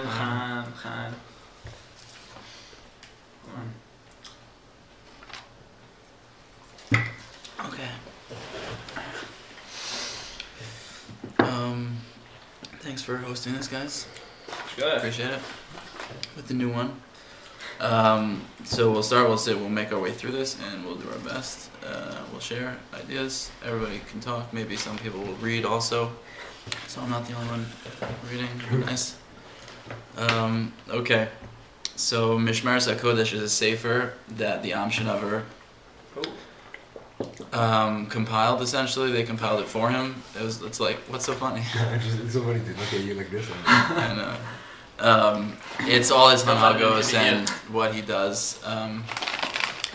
Chaim. Okay. Thanks for hosting this, guys. Good. Appreciate it. With the new one. So we'll make our way through this and we'll do our best. We'll share ideas. Everybody can talk. Maybe some people will read also. So I'm not the only one reading. Nice. Okay. So Mishmaris HaKodesh is a sefer that the Amshinaver compiled. Essentially, they compiled it for him. It's like, what's so funny? It's so funny to look at you like this. I know. It's all his hanagos and what he does.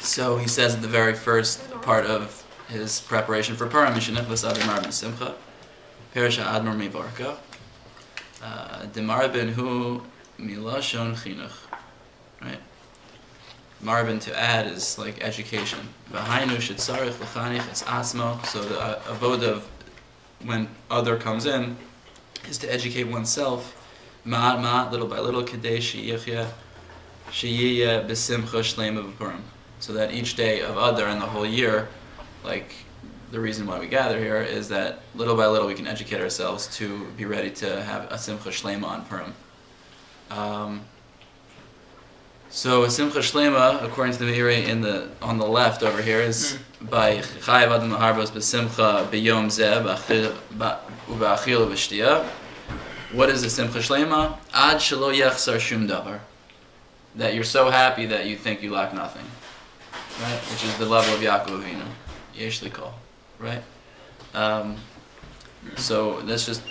So he says at the very first part of his preparation for Purim, Mishnechlas Admar ben Simcha, Perisha Admar Mivarka, Demarabin Hu Milashon Chinuch. Right? Marvin to add is like education. V'hainu shetzarich l'chanich es asmo. So the avoda of when other comes in is to educate oneself. Ma'at ma'at, little by little, kedei she'yiyeh b'simcha shleima b'purim. So that each day of other and the whole year, like the reason why we gather here is that little by little we can educate ourselves to be ready to have a simcha shleima on Purim. So a simcha shlema, according to the Meiri on the left over here, is by chayav adam laharbos b'simcha b'yom zeh u'ba'achil u'b'shtiyah. What is a simcha shlema? Ad shelo yechsar shum davar. That you're so happy that you think you lack nothing, right? Which is the level of Yaakov Avinu, yesh likol, right? So that's just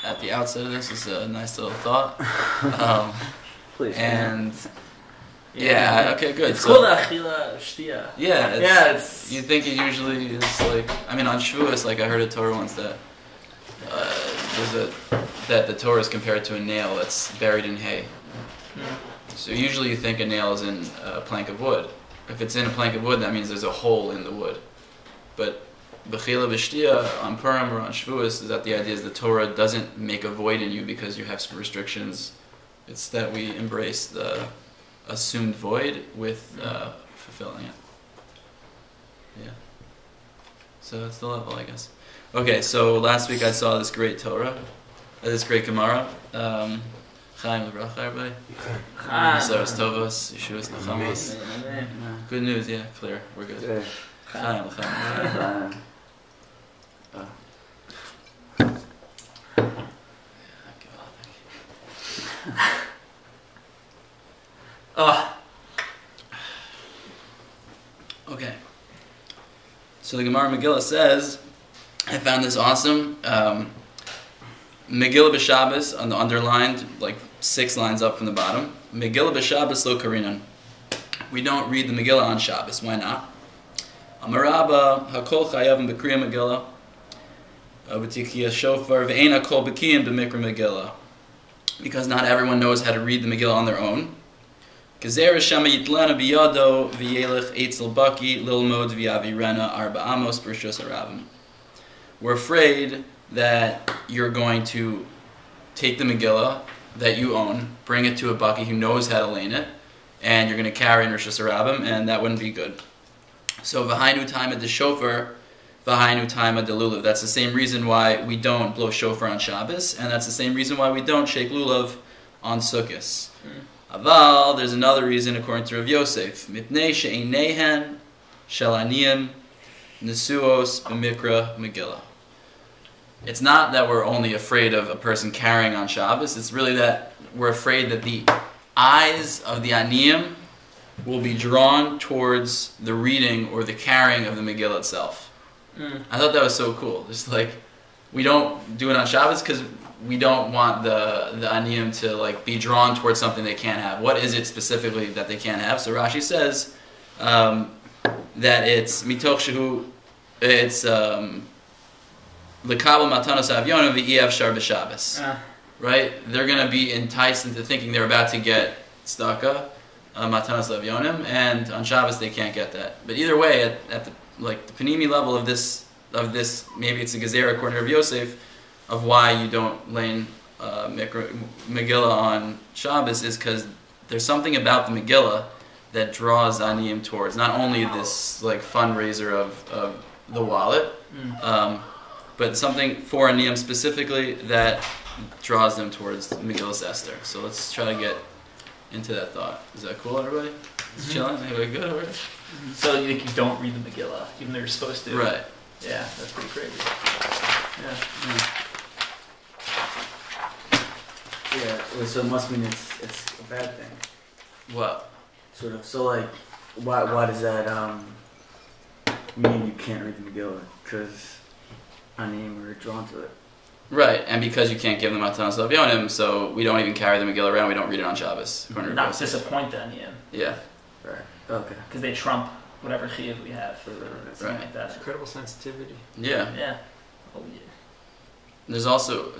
at the outset of this is a nice little thought. Please. And yeah, okay, good. It's called achila shtia. Yeah, it's. You think it usually is like. I mean, on Shavuos, like I heard a Torah once that that the Torah is compared to a nail that's buried in hay. So usually you think a nail is in a plank of wood. If it's in a plank of wood, that means there's a hole in the wood. But b'chila b'shtia on Purim or on Shavuos is that the idea is the Torah doesn't make a void in you because you have some restrictions. It's that we embrace the assumed void with fulfilling it. Yeah. So that's the level, I guess. Okay, so last week I saw this great Torah, this great Gemara. Chaim l'bracha, everybody. Saras Tovos, Yeshuas Nachamos. Good news, yeah, clear, we're good. Chaim l'chaim. Okay. So the Gemara Megillah says, I found this awesome. Megillah b'Shabbos on the underlined, like 6 lines up from the bottom. Megillah b'Shabbos lo karinan. We don't read the Megillah on Shabbos. Why not? Amarabba hakol chayavim b'kriya Megillah. V'tikiyah shofar v'ein hakol b'kiyim b'mikra Megillah. Because not everyone knows how to read the Megillah on their own. We're afraid that you're going to take the Megillah that you own, bring it to a baki who knows how to lane it, and you're going to carry in Rosh Hashanah, and that wouldn't be good. So v'hainu time at the shofar, v'hainu time at the lulav. That's the same reason why we don't blow shofar on Shabbos, and that's the same reason why we don't shake lulav on Sukkos. Aval, there's another reason according to Rav Yosef. Mipnei she'einehen shalaniyim nesuos b'mikra Megillah. It's not that we're only afraid of a person carrying on Shabbos. It's really that we're afraid that the eyes of the aniyim will be drawn towards the reading or the carrying of the Megillah itself. I thought that was so cool. Just like, we don't do it on Shabbos because we don't want the aniyim to like be drawn towards something they can't have. What is it specifically that they can't have? So Rashi says that it's mitoch shehu, it's l'kabel matanos avyonim v'iev shar b'Shabbos. Right? They're going to be enticed into thinking they're about to get tzedakah, matanos avyonim, and on Shabbos they can't get that. But either way, at the panimi level of this, maybe it's a gezerah according to Rav Yosef, of why you don't lane Megillah on Shabbos is because there's something about the Megillah that draws Aniyim towards not only this like fundraiser of the wallet, but something for Aniyim specifically that draws them towards Megillah Esther. So let's try to get into that thought. Is that cool, everybody? It's chilling? Everybody good over it? So you don't read the Megillah, even though you're supposed to. Right. Yeah, that's pretty crazy. Yeah. Yeah, well, so it must mean it's a bad thing. What? Sort of. So like, why does that mean you can't read the Megillah? Because Aniyim are drawn to it. Right, and because you can't give them Matanos L'Avyonim, so we don't even carry the Megillah around. We don't read it on Shabbos. Not disappoint the Aniyim. Yeah. Right. Okay. Because they trump whatever chiyuv we have, or something like that. Incredible sensitivity. Yeah. Yeah. Oh yeah. There's also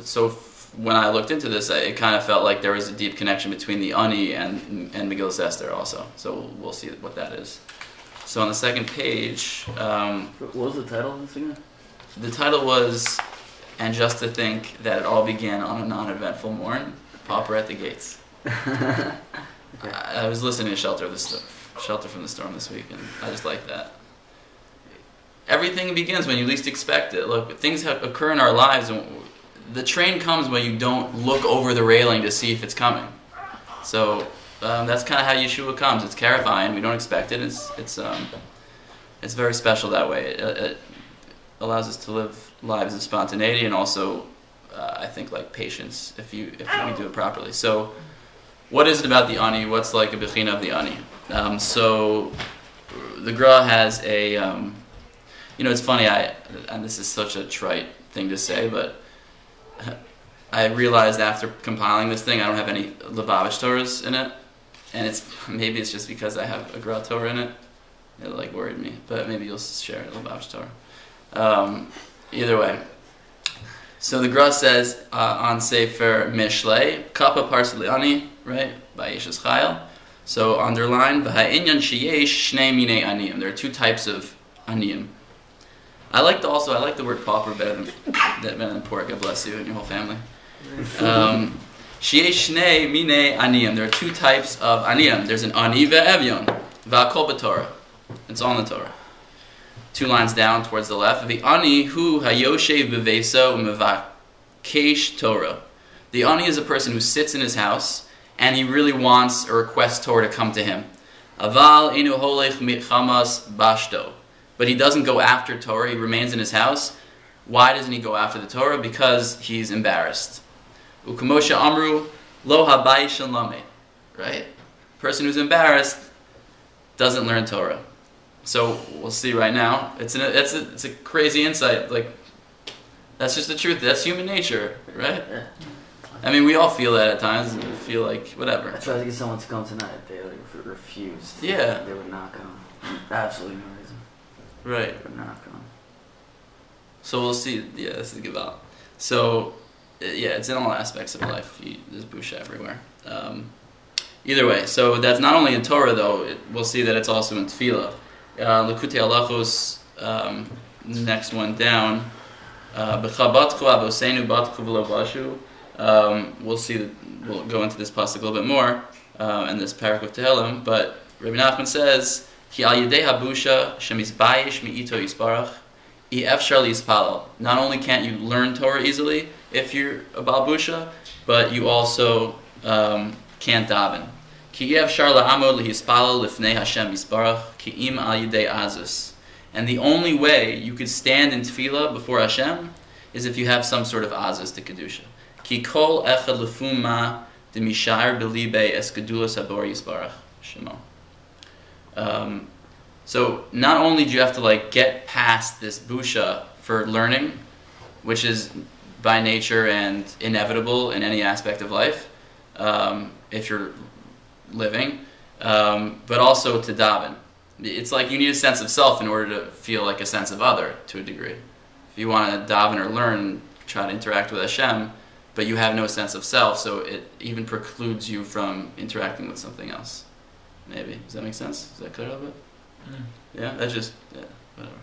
when I looked into this, it kind of felt like there was a deep connection between the Ani and Megillah Esther also. So we'll see what that is. So on the second page, What was the title of this again? the title was "And Just to Think That It All Began on a Non-Eventful Morn, Pauper at the Gates." Okay. I was listening to Shelter from the Storm this week, and I just like that. Everything begins when you least expect it. Look, things occur in our lives, and the train comes when you don't look over the railing to see if it's coming. So that's kind of how Yeshua comes. It's terrifying. We don't expect it. It's very special that way. It allows us to live lives of spontaneity and also, I think, like patience if we do it properly. So, what is it about the Ani? What's like a bechina of the Ani? So, the Gra has a, it's funny. And this is such a trite thing to say, but I realized after compiling this thing, I don't have any Lubavitch Torahs in it, and maybe it's just because I have a Gra Torah in it. It like worried me, but maybe you'll share a Lubavitch Torah. Either way. So the Gra says on Sefer Mishlei, Kappa Parseliani, right, by Yeshus Chayil. So underline, B'ha'inyan sheyesh shnei minei aniyim. There are two types of aniyim. I like the word pauper better than poor. God bless you and your whole family. Sheyesh shnei minei aniyim. There are two types of aniyim. There's an ani ve'evyon, va'akol b'Torah. It's all in the Torah. 2 lines down towards the left. The ani hu hayoshev beveso umevakesh Torah. The ani is a person who sits in his house and he really wants or requests Torah to come to him. Aval inu holech mitchamas bashto. But he doesn't go after Torah. He remains in his house. Why doesn't he go after the Torah? Because he's embarrassed. Ukamosha amru lo habai shalame. Right? Person who's embarrassed doesn't learn Torah. So we'll see right now. It's a crazy insight. Like, that's just the truth. That's human nature, right? Yeah. I mean, we all feel that at times. We feel like whatever. I tried to get someone to come tonight. They refused. Yeah. They would not come. Absolutely no reason. Right. They would not come. So we'll see. Yeah, this is Gabal. So yeah, it's in all aspects of life. There's busha everywhere. Either way, so that's not only in Torah though. We'll see that it's also in Tefillah. Likutei Halachos, next one down. B'chabatchu avosenu batchu v'lo bashu. We'll see. We'll go into this pasuk a little bit more in this parak of Tehillim. But Rabbi Nachman says, "Ki al yedei habusha shemizbayish mi'ito yisparach, efshar liyispalal." Not only can't you learn Torah easily if you're a bal busha, but you also can't daven. Ki efshar la'amod liyispalal lifnei Hashem yisparach ki im al yedei azus. And the only way you could stand in tefillah before Hashem is if you have some sort of azus to kedusha. Ki kol echad lefum ma demishair belibe es gedulas habor yisparach shemo. So not only do you have to get past this busha for learning, which is by nature and inevitable in any aspect of life, if you're living, but also to daven. It's like you need a sense of self in order to feel like a sense of other to a degree. If you want to daven or learn, try to interact with Hashem, but you have no sense of self, so it even precludes you from interacting with something else. Maybe. Does that make sense? Is that clear a little bit? Yeah? That's just, whatever.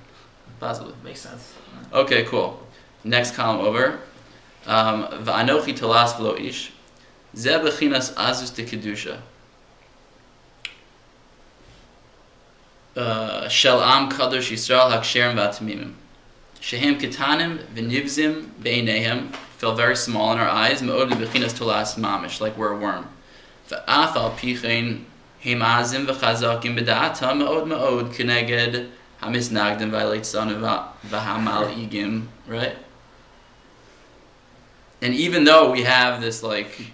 Possibly. Makes sense. Okay, cool. Next column over. Va'anochi tolas v'lo ish. Zeh bechinas azus de kedusha. Shel am kadosh Yisrael haksherim v'atamimim. Shehem ketanim v'nivzim beinehem. Feel very small in our eyes. Me'od bechinas tolas mamish, like we're a worm. Va'af al pichein hem azim v'chazakim b'da'atam me'od keneged hamisnagdim v'leitzanu v'hamal igim. Right? And even though we have this like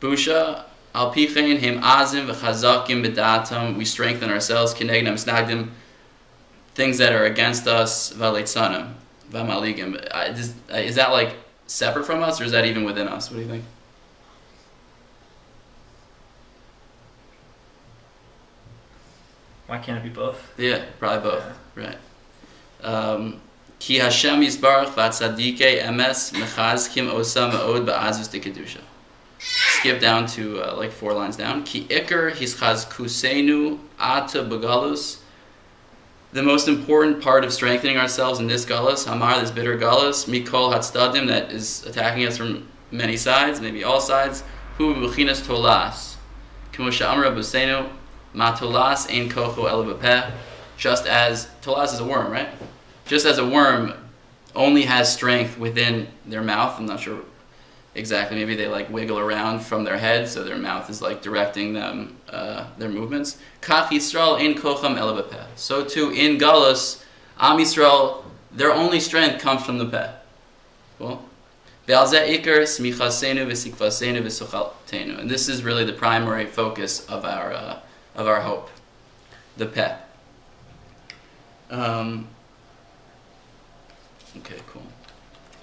busha, al pichein hem azim v'chazakim b'da'atam, we strengthen ourselves. Keneged hamisnagdim, things that are against us. V'leitzanu v'hamal igim. Is that like separate from us, or is that even within us? What do you think? Why can't it be both? Yeah, probably both. Yeah. Right. Ki Hashem Yisbarach v'atzadike emes mechazkim osa me'od ba'azus de kedusha. Skip down to like 4 lines down. Ki ikar hischaz kuseinu ata begalus. The most important part of strengthening ourselves in this galus, hamar, this bitter galus, mikol hatstadim, that is attacking us from many sides, maybe all sides, hu b'chinas tolas. K'mo she'amar Rabbeinu, ma tolas ein kocho el b'peh. Just as tolas is a worm, right? Just as a worm only has strength within their mouth. I'm not sure exactly. Maybe they like wiggle around from their head, so their mouth is like directing them their movements. Kach Yisrael ein kocham el b'peh. So too in Galus, Am Yisrael, their only strength comes from the peh. Cool. Ve'al zeh ikar smichasenu v'sikvasenu v'sochaltenu. And this is really the primary focus of our hope, the peh. Okay, cool.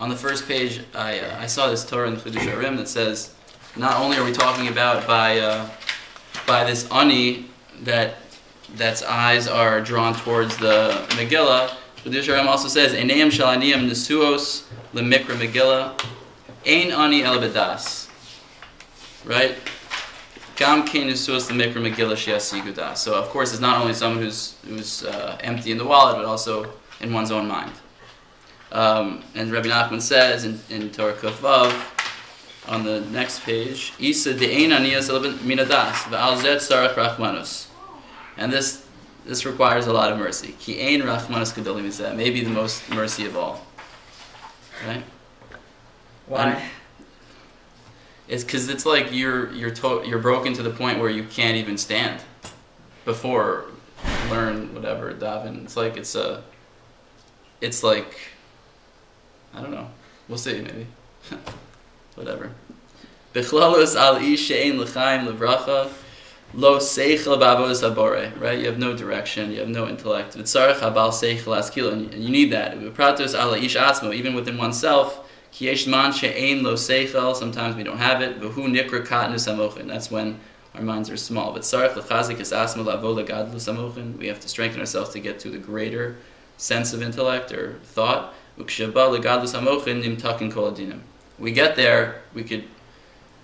On the first page, I saw this Torah in Chidush Arim that says, not only are we talking about by this ani that's eyes are drawn towards the Megillah, Chidush Arim also says, Einayim shel aniyim nesuos lemikra Megillah, ein ani el bedas. Right? Gam kein nesuos lemikra Megillah she'asigu das. So of course, it's not only someone who's empty in the wallet, but also in one's own mind. And Rabbi Nachman says in Torah Kuf Vav, on the next page, Isa de'ein aniyas minadas v'al zed sarach rachmanus. And this requires a lot of mercy. Ki ein rachmanus gedolim mizeh, maybe the most mercy of all. Right? Why? And it's because it's like you're broken to the point where you can't even stand before learn whatever daven. It's like I don't know. We'll see, maybe. Whatever. Bichlalos al ish she'ein l'chaim l'vracha lo seichel b'avodas habore. Right? You have no direction. You have no intellect. V'tzarech habal seichel askilo. And you need that. V'pratos al ish atzmo. Even within oneself. Ki yesh man she'ein lo seichel. Sometimes we don't have it. V'hu nikra katnus hamochin. That's when our minds are small. V'tzarech l'chazik es asmo lavo l'gadlus hamochin. We have to strengthen ourselves to get to the greater sense of intellect or thought. We get there, we could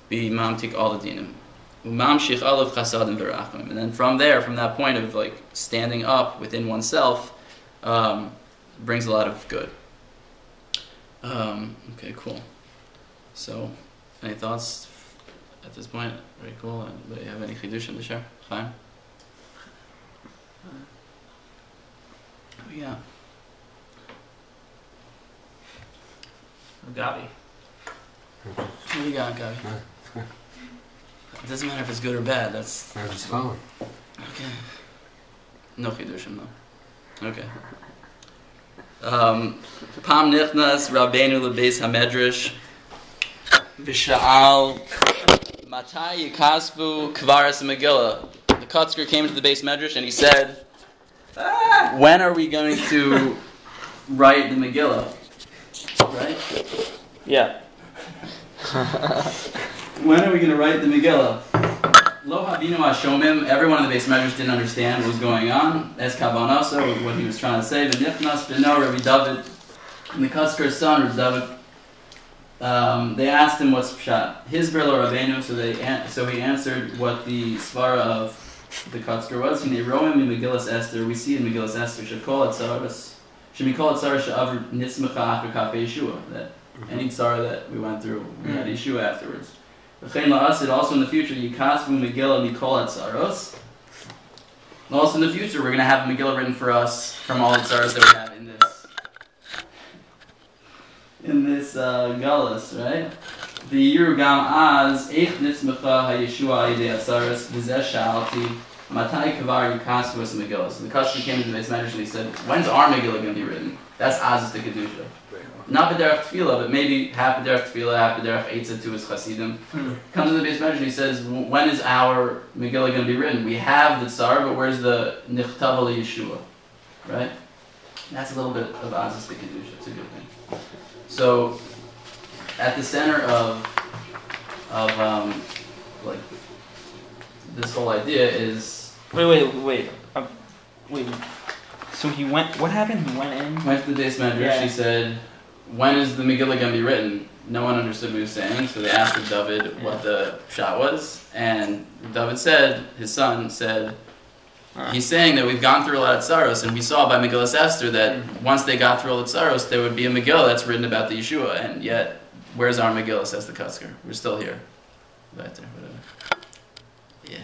be mamtik all the dinim. And then from there, from that point of like standing up within oneself, brings a lot of good. Okay, cool. So, any thoughts at this point? Very cool. Anybody have any chidushim to share? Fine. Yeah. Gabi. What do you got, Gabi? It doesn't matter if it's good or bad. That's fine. Okay. No chidushim though. Okay. Pam nichnas Rabbeinu lebeis hamedrash v'sha'al matai yikasvu kvaras Megillah. The Kotzker came to the base medrash and he said, "When are we going to write the Megillah?" Right? Yeah. When are we going to write the Megillah? Lo havinu hashomim. Everyone in the base medrash didn't understand what was going on. Es kavanasa, what he was trying to say. V'nichnas b'no Rabbi David, and the Kotzker's son, Rabbi David. They asked him what's pshat. His brother Rabbeinu. So he answered what the svara of the Kotzker was. Hine roim in Megillas Esther. We see in Megillas Esther should be called Tzaras She'avr Nitzmecha After Kaf Yeshua, that Any tzara that we went through, we had Yeshua afterwards. Also in the future, Yikasvu Megillah Mikol Hatzaros. Also in the future, we're going to have a Megillah written for us from all the tzaras that we have in this galus, right? The Yerugam Az Eich Nitzmecha HaYeshua Yidei Hatzaros V'zeh Sha'alti Matai Kavar Yikasvu Es Megillah. So the customer came into the base manager and he said, when's our Megillah going to be written? That's Az's the Kedusha. Not B'derech Tefillah, but maybe half B'derech Tefillah, half B'derech Eitzah to his Chasidim. Comes to the base manager and he says, when is our Megillah going to be written? We have the Tsar, but where's the Nichtav al Yeshua? Right? That's a little bit of Azaz the Kedusha. It's a good thing. So, at the center of like this whole idea is Wait. So he went. What happened? He went in. Went to the base manager. Yeah. She said, "When is the Megillah going to be written?" No one understood what he was saying, so they asked David what the shot was, and David said, his son said, he's saying that we've gone through a lot of tsaros, and we saw by Megillah Esther that once they got through all the tsaros, there would be a Megillah that's written about the Yeshua, and yet, where's our Megillah, says the Kutzker. We're still here. Right there, whatever. Yeah.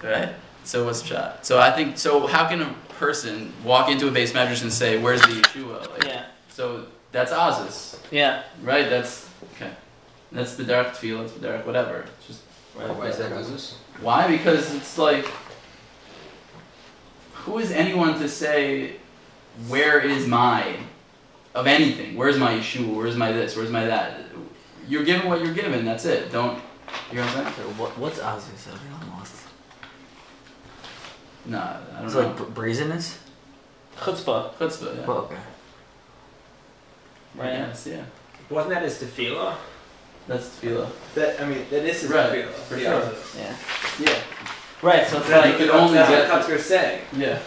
Right? So what's the shot? So I think, so how can a person walk into a base medrash and say, where's the Yeshua? Like, Yeah. So that's Azus. Yeah. Right? That's, okay. That's B'derech Tefillah, it's B'derech whatever. It's just, Why is that Azus? why? Because it's like, who is anyone to say, where is my, of anything? Where's my Yeshua? Where's my this? Where's my that? You're given what you're given, that's it. Don't, you know what I'm saying? What's Azus? I'm lost. No, I don't It's know. like brazenness? Chutzpah. Chutzpah, yeah. Oh, okay. Right. Yes, yeah. Wasn't that his tefillah? That's Tefillah. That is his Right, tefillah. for the sure. Azus. Yeah. Yeah. Right. So it's That's you like. could only that's get- what Kutzker's saying. Yeah.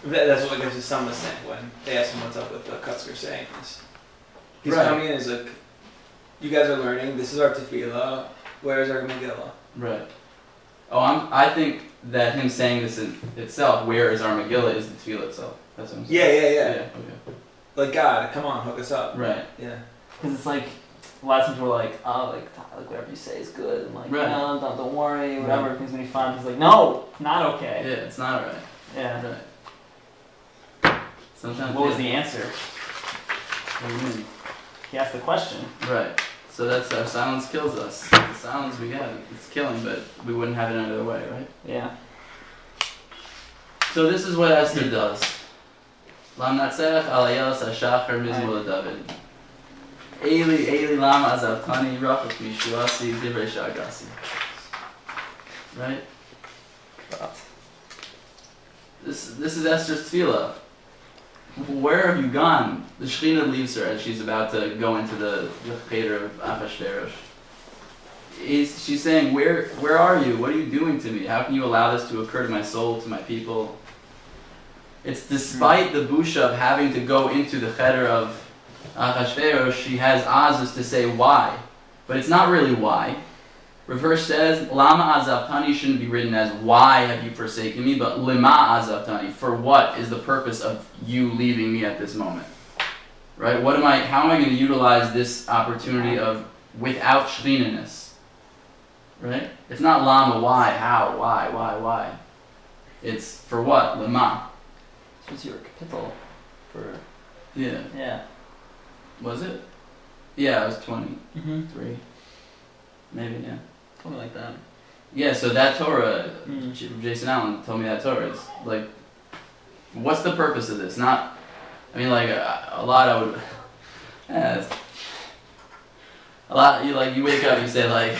That's what his son was saying when they asked him what's up with the Kutzker saying this. He's Right. coming in and he's like, you guys are learning, this is our tefillah, where's our Megillah? Right. Oh, I think that him saying this in itself, where is our Megillah, is the Tefillah itself. That's what I'm saying. Yeah. Yeah, okay. Like, God, come on, hook us up. Right. Yeah. Because it's like, a lot of times we're like, oh, like whatever you say is good, and like, Right. no, don't worry, whatever, everything's gonna be fine. He's like, no, not okay. Yeah, it's not right. Yeah. Right. Sometimes. What was the answer? What do you mean? He asked the question. Right. So that's our silence kills us. The silence we have, it's killing, but we wouldn't have it any other way, right? Yeah. So this is what Esther does. Lam natzech alayos hashachar mizmor David. Eli lama azavtani rachot mishuasi divrei shagasi. Right? This is Esther's tefillah. Where have you gone? The Shekhinah leaves her as she's about to go into the cheder of Achashverosh. She's saying, where are you? What are you doing to me? How can you allow this to occur to my soul, to my people? It's despite the busha of having to go into the cheder of Achashverosh, she has azus to say why. But it's not really why. Reverse says, Lama azavtani shouldn't be written as why have you forsaken me, but lima azavtani, for what is the purpose of you leaving me at this moment? Right? How am I going to utilize this opportunity of without shrineness? Right? It's not lama, why, how, why. It's for what? Lima. This was your capital for. Yeah. Yeah. Was it? Yeah, it was 23. Mm-hmm. Maybe, yeah. Something like that. Yeah, so that Torah, Mm. Jason Allen told me that Torah. It's like, what's the purpose of this? Not, I mean, like a lot I would, a lot. You wake up, you say like,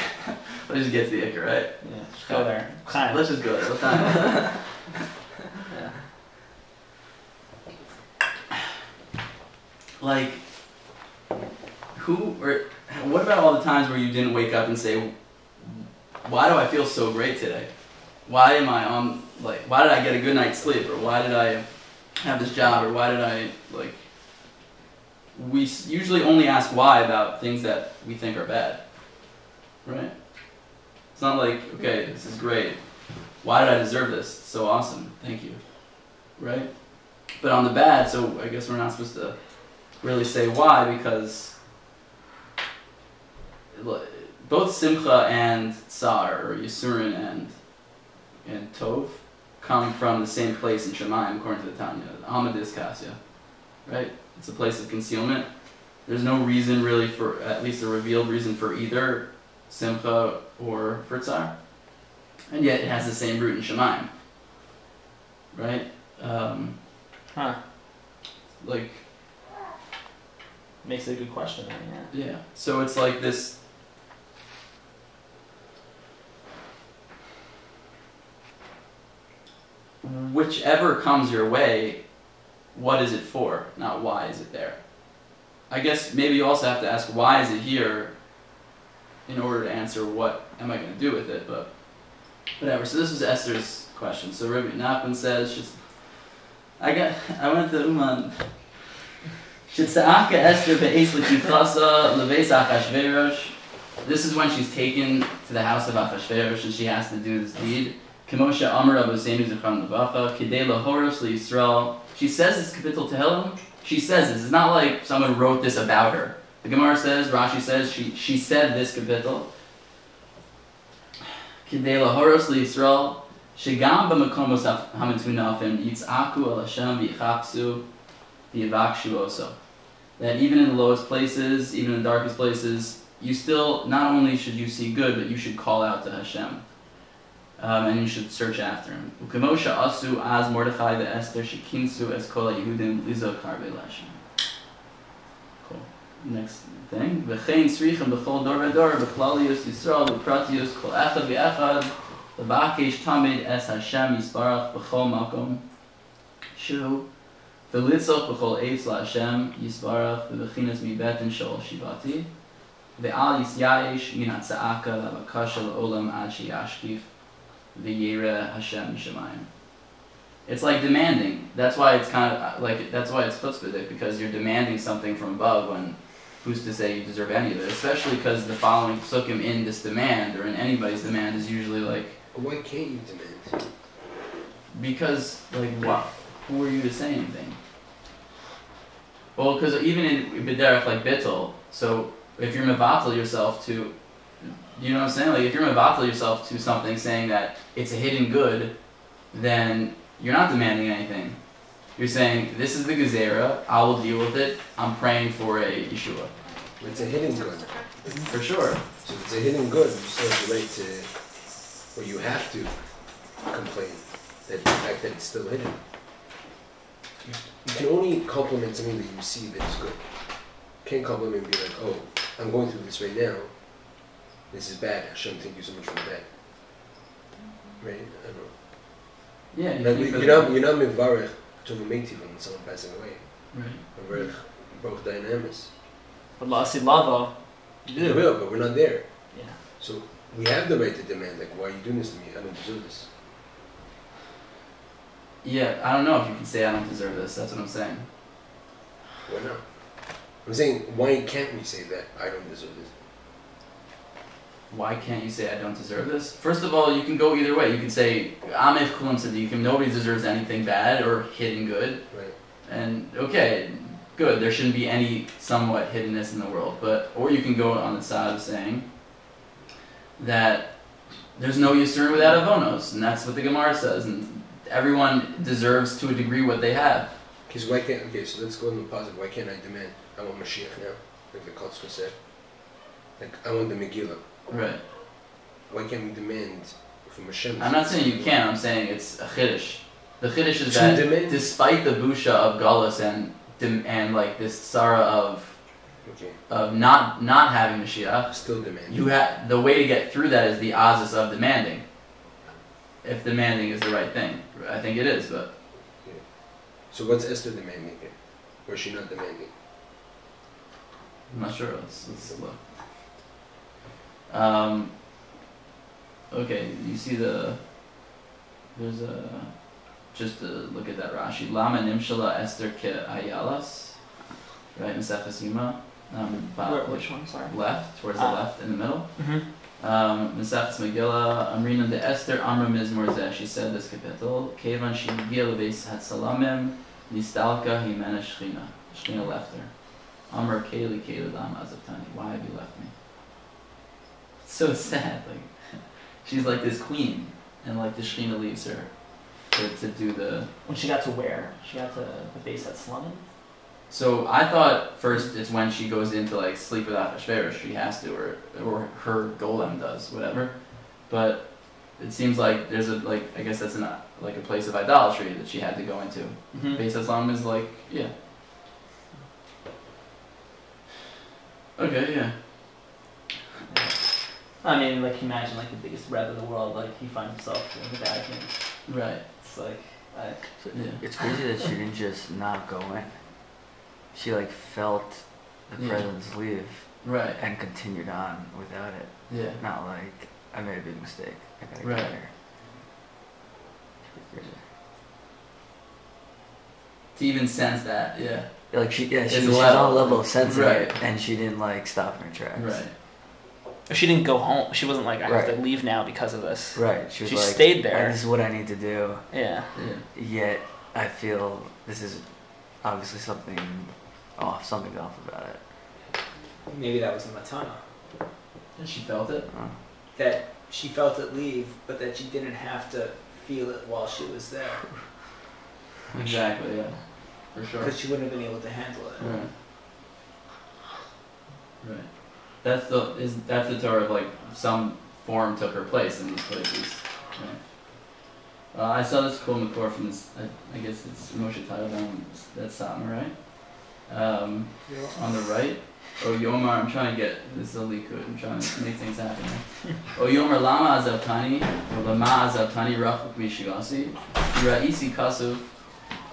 let's just get to the ikar, right? Yeah. Just go there. Kind Let's just go there. Let's not. Yeah. Like, what about all the times where you didn't wake up and say, why do I feel so great today? Why am I on, why did I get a good night's sleep? Or why did I have this job? Or why did I, we usually only ask why about things that we think are bad. Right? It's not like, okay, this is great. Why did I deserve this? It's so awesome. Thank you. Right? But on the bad, so I guess we're not supposed to really say why, because both Simcha and Tsar, or Yisurin and Tov, come from the same place in Shemayim, according to the Tanya. Hamadis Kasya, right? It's a place of concealment. There's no reason really for, at least a revealed reason for either Simcha or for Tsar. And yet it has the same root in Shemayim, right? Like, makes it a good question. Yeah. yeah. So it's like this. Whichever comes your way, what is it for? Not why is it there. I guess maybe you also have to ask why is it here in order to answer what am I going to do with it, but whatever. So this was Esther's question. So Rabbi Nachman says, I went to Uman. Esther This is when she's taken to the house of Achashverosh and she has to do this deed. She says this kapitel Tehillim. She says this. It's not like someone wrote this about her. The Gemara says, Rashi says, she said this kapitel. Kidei lahoros liyisrael shegam b'makomos hamitunafim yitz'aku al Hashem v'yichapsu v'yivakshu oso. That even in the lowest places, even in the darkest places, you still, not only should you see good, but you should call out to Hashem. And you should search after him. Ukemosha asu az Mordechai ve'Esther shekinsu es kol Yehudim lizokar ve'lashem. Cool. Next thing. V'chein srichem b'chol dor v'dor b'chlalius Yisrael b'pratius kol echad v'echad v'bakesh tamid es Hashem yisbarach b'chol makom shu v'litzok b'chol eitz la'Hashem yisbarach v'bechinas mibetin shol shivati ve'al yisyayesh min ha'tza'aka v'abakasha la'olam ad sheyashkif V'yira Hashem Shemayim. It's like demanding. That's why it's kind of like, that's why it's chutzpahdik, because you're demanding something from above when who's to say you deserve any of it? Especially because the following psukim in this demand, or in anybody's demand, is usually like... Why can't you demand? Because, like, what? Who are you to say anything? Well, because even in B'derech, like Bittul, so if you're mevatel yourself to... You know what I'm saying? Like, if you're mevatel yourself to something saying that it's a hidden good, then you're not demanding anything. You're saying, this is the gezerah, I will deal with it, I'm praying for a Yeshua. It's a hidden good. For sure. So if it's a hidden good, you still have the right to, or you have to complain that the fact that it's still hidden. You can only compliment something that you see that is good. You can't compliment and be like, oh, I'm going through this right now. This is bad. Hashem, thank you so much for the bad. Right? I don't know. Yeah, you're not mevarech to memetiv when someone passing away. Right. Mevarech both dynamis. But la'asid lava, you do. Real, but we're not there. Yeah. So we have the right to demand, like, why are you doing this to me? I don't deserve this. Yeah, I don't know if you can say I don't deserve this. That's what I'm saying. Why not? I'm saying, why can't we say that I don't deserve this? Why can't you say I don't deserve this? First of all, you can go either way. You can say Amef Kulam Sadiqim, nobody deserves anything bad or hidden good. Right. And okay, good, there shouldn't be any somewhat hiddenness in the world. But or you can go on the side of saying that there's no Yisurim without Avonos, and that's what the Gemara says, and everyone deserves to a degree what they have. Because why can't, okay, so let's go in the positive. Why can't I demand, I want Mashiach now, like the Kotzker said. Like, I want the Megillah. Right. Why can't we demand from Hashem? I'm not saying you can, I'm saying it's a chiddush. The chiddush is that demand? despite the busha of Galus and like this Sarah of not having Mashiach, still demand. You have the way to get through that is the azus of demanding. If demanding is the right thing, I think it is. But yeah. So what's Esther demanding here, or is she not demanding? I'm not sure. Let's look. Okay, you see there's a just to look at that Rashi. Lama nimshala Esther ke ayalas, right? Maseches Yuma. Which one? Sorry. Left, towards the left, in the middle. Mm-hmm. Meseches Megillah, Amrina de Esther Amra Mizmor Zeh. She said this kapitel. Kevan she giel beis hatzalamim nistalka himena shchina. Shchina left her. Amr Kaylee Kaylee Lama Azavtani. Why have you left me? It's so sad. Like she's like this queen, and like the Shekhinah leaves her to do the. When she got to where? She got to the base at Slumming? So I thought first it's when she goes in to like sleep with Achashverosh, she has to, or her golem does, whatever. But it seems like there's a I guess that's like a place of idolatry that she had to go into. Mm-hmm. Beis Haslam is like, yeah. Okay, yeah. I mean, like, imagine, like, the biggest rebel in the world, like, he finds himself in the Vatican. Right. It's like, Yeah. It's crazy that she didn't just not go in. She like felt the Yeah. presence leave Right. and continued on without it. Yeah. Not like I made a big mistake. I gotta Right. get here. Crazy. To even sense that, yeah. Like she, yeah, It's she's a on level. a level of sensing Right. it, and she didn't like stop in her tracks. Right. she didn't go home. She wasn't like, I have to Right. leave now because of this. Right. She was She like, stayed there. This is what I need to do. Yeah. Yeah. Yet I feel this is obviously something off. Something's off about it. Maybe that was the matana. And she felt it. That she felt it leave, but that she didn't have to feel it while she was there. Exactly, yeah. For sure. Because she wouldn't have been able to handle it. Right. Right. That's the Torah of like some form took her place in these places. Right. I saw this cool Makor from this. I guess it's Moshe Tadavon. That's Satmar, right? On the right. Oh Yomar, I'm trying to get this is a likud. I'm trying to make things happen. Right? Oh Yomar Lama Azavtani or Lama Azavtani Rachuk Mishigasi Ra'isi Kasuv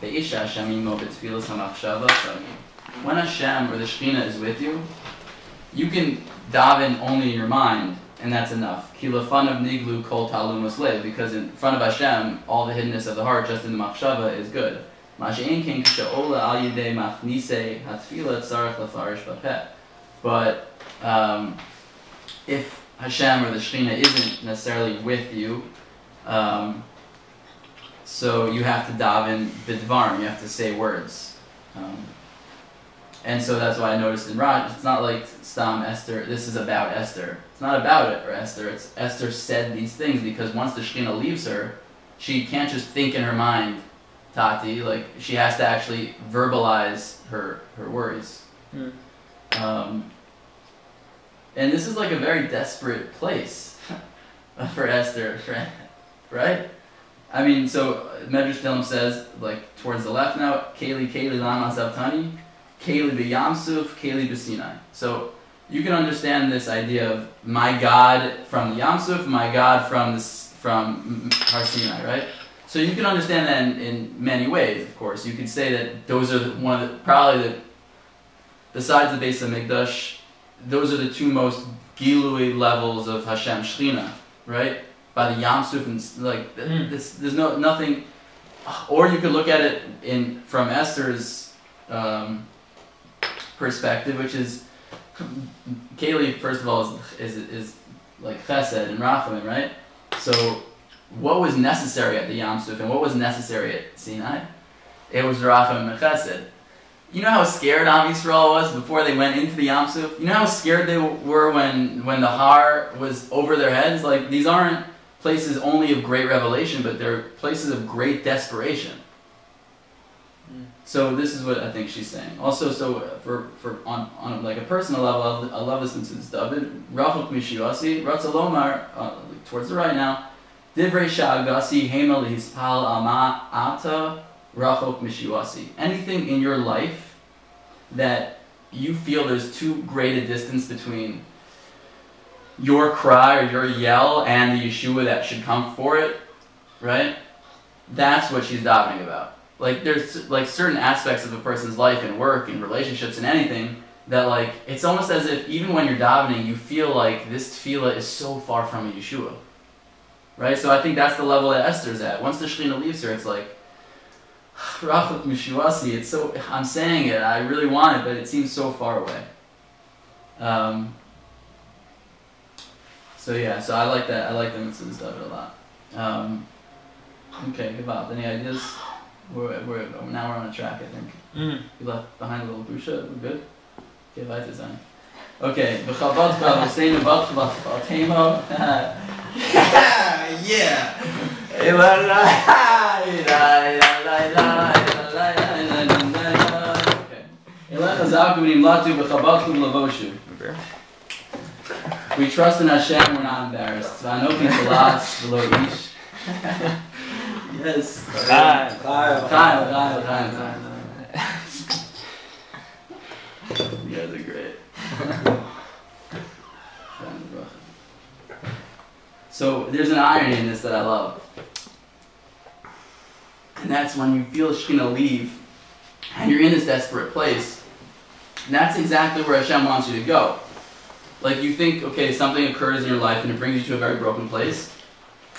Be'isha Hashamimo B'Tfilas HaMachshava Shagi. When Hashem or the Shekhinah is with you, you can daven only in your mind, and that's enough. Ki lefanav niglu kol talumus lev, because in front of Hashem, all the hiddenness of the heart, just in the machshava, is good. Ma'she'en ken k'she'ola al yidei machnise hatfila tzarech lefarish b'peh. But if Hashem or the Shekhinah isn't necessarily with you, so you have to daven b'dvarim, you have to say words. And so that's why I noticed in Raj, it's not like Stam Esther, this is about Esther. It's not about it or Esther, it's Esther said these things because once the Shekhinah leaves her, she can't just think in her mind, Tati, like she has to actually verbalize her worries. And this is like a very desperate place for Esther, right? I mean, so Medrash Dilm says, like towards the left now, Kaylee Lama Zavtani, Kaylee b'Yamsuf, Kaylee b'Sinai. So you can understand this idea of my God from the Yamsuf, my God from Har Sinai, right? So you can understand that in many ways, of course. You could say that those are besides the base of Mikdash, those are the two most Gilui levels of Hashem Shekhinah, right? By the Yamsuf and like there's nothing. Or you could look at it from Esther's perspective, which is Kaylee. First of all, is like Chesed and Rachamim, right? So what was necessary at the Yamsuf and what was necessary at Sinai? It was Rachamim and Chesed. You know how scared Am Yisrael was before they went into the Yamsuf? You know how scared they were when the Har was over their heads? Like, these aren't places only of great revelation, but they're places of great desperation. So this is what I think she's saying. Also, so for on like a personal level, I love listening to this David. Rachuk Mishiwasi, Ratzalomar, towards the right now. Divrei Sha'agasi Hema Lihispal Ama Ata Rachuk Mishiwasi. Anything in your life that you feel there's too great a distance between your cry or your yell and the Yeshua that should come for it, right? That's what she's davening about. Like, there's like certain aspects of a person's life and work and relationships and anything that like, it's almost as if even when you're davening, you feel like this tefillah is so far from a Yeshua, right? So I think that's the level that Esther's at. Once the Shekhinah leaves her, it's like, Rachuk Mishiwasi, it's so, I'm saying it, I really want it, but it seems so far away. So yeah, so I like that. I like the mitzvahs stuff a lot. Okay, Gabat, any ideas? Now we're on a track, I think. We left behind a little busha. We're good. Okay, weiter sein. Okay, B'chabad Kal V'seinu B'chabad Kal Temo. Yeah! We trust in Hashem, we're not embarrassed. V'anochi Tolas V'lo Ish. Yes. Chaim. You guys are great. So there's an irony in this that I love. And that's when you feel Shekhinah leave and you're in this desperate place. And that's exactly where Hashem wants you to go. Like you think, okay, something occurs in your life and it brings you to a very broken place.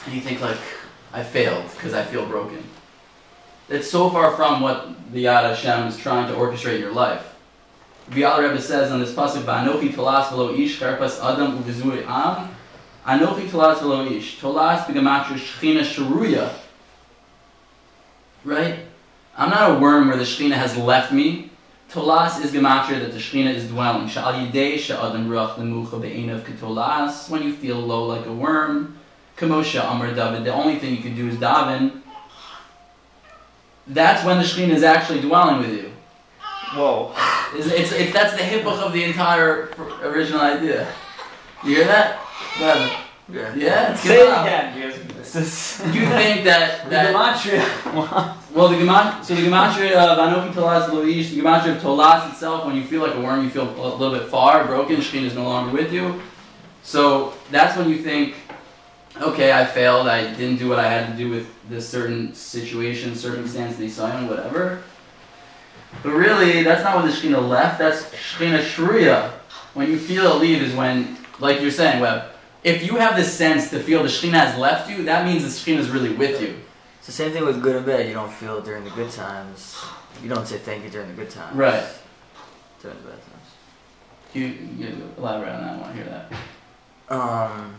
And you think like, I failed because I feel broken. It's so far from what the Yad Hashem is trying to orchestrate in your life. The Alter Rebbe says on this pasuk, "Va'anochi tolas v'lo ish karpas adam u'v'zui am." Anochi tolas v'lo ish. Tolas b'gematria shechina sharuya. Right? I'm not a worm where the Shekhinah has left me. Tolas is gematria that the Shekhinah is dwelling. Sha'al yidei she'adam ruach lemucha be'enav ketolas. When you feel low like a worm. Kamosha Amar David. The only thing you can do is daven. That's when the Shekhinah is actually dwelling with you. Whoa. That's the hippoch of the entire original idea. You hear that? Yeah, it's Say it good. again, because You think that the gematria. well, the gematria of Anochi Tolas Loish, the gematria of Tolas itself, when you feel like a worm, you feel a little bit far, broken, Shekhinah is no longer with you. So that's when you think, okay, I failed, I didn't do what I had to do with this certain situation, circumstance, nisayon, whatever. But really, that's not when the Shekhinah left, that's Shekhinah Shruya. When you feel it leave is when, like you're saying, Webb, if you have this sense to feel the Shekhinah has left you, that means the Shekhinah is really with you. It's the same thing with good and bad. You don't feel it during the good times. You don't say thank you during the good times. Right. During the bad times. You elaborate on that, I want to hear that.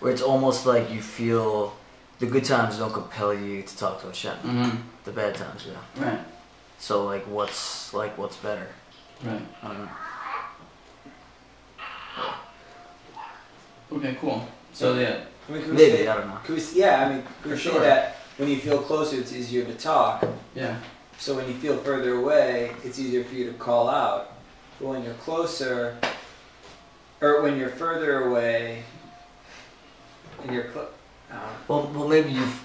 Where it's almost like you feel the good times don't compel you to talk to Hashem. Mm-hmm. The bad times, yeah. Right. So what's better? Right. I don't know. Okay, cool. So yeah. I mean, can we Maybe, say, I don't know. can we, yeah, I mean, can we For say sure. that when you feel closer, it's easier to talk. Yeah. So when you feel further away, it's easier for you to call out. But when you're closer, or when you're further away, and you're Well, maybe you've.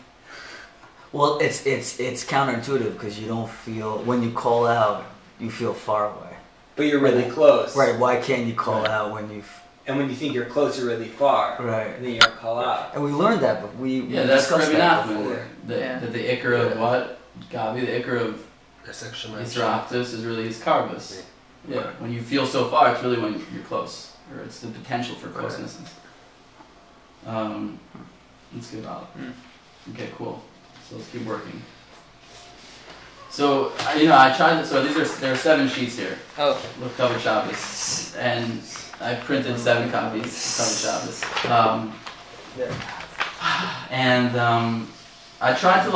Well, it's counterintuitive because you don't feel when you call out, you feel far away. but you're really close. Right? Why can't you call out when you? And when you think you're close, you're really far. Right. And then you don't call out. And we learned that, but we That's discussed Rabbi that Nachman. before. That the ikr of what? Gabi, the ikr of That's actually Yisra'achtus is really his karvus. Yeah. Yeah. When you feel so far, it's really when you're close, or it's the potential for closeness. That's good, Olive. Okay, cool. So let's keep working. So I tried. So there are 7 sheets here. Oh. With cover Shabbos, and I printed 7 copies of cover Shabbos. And I tried to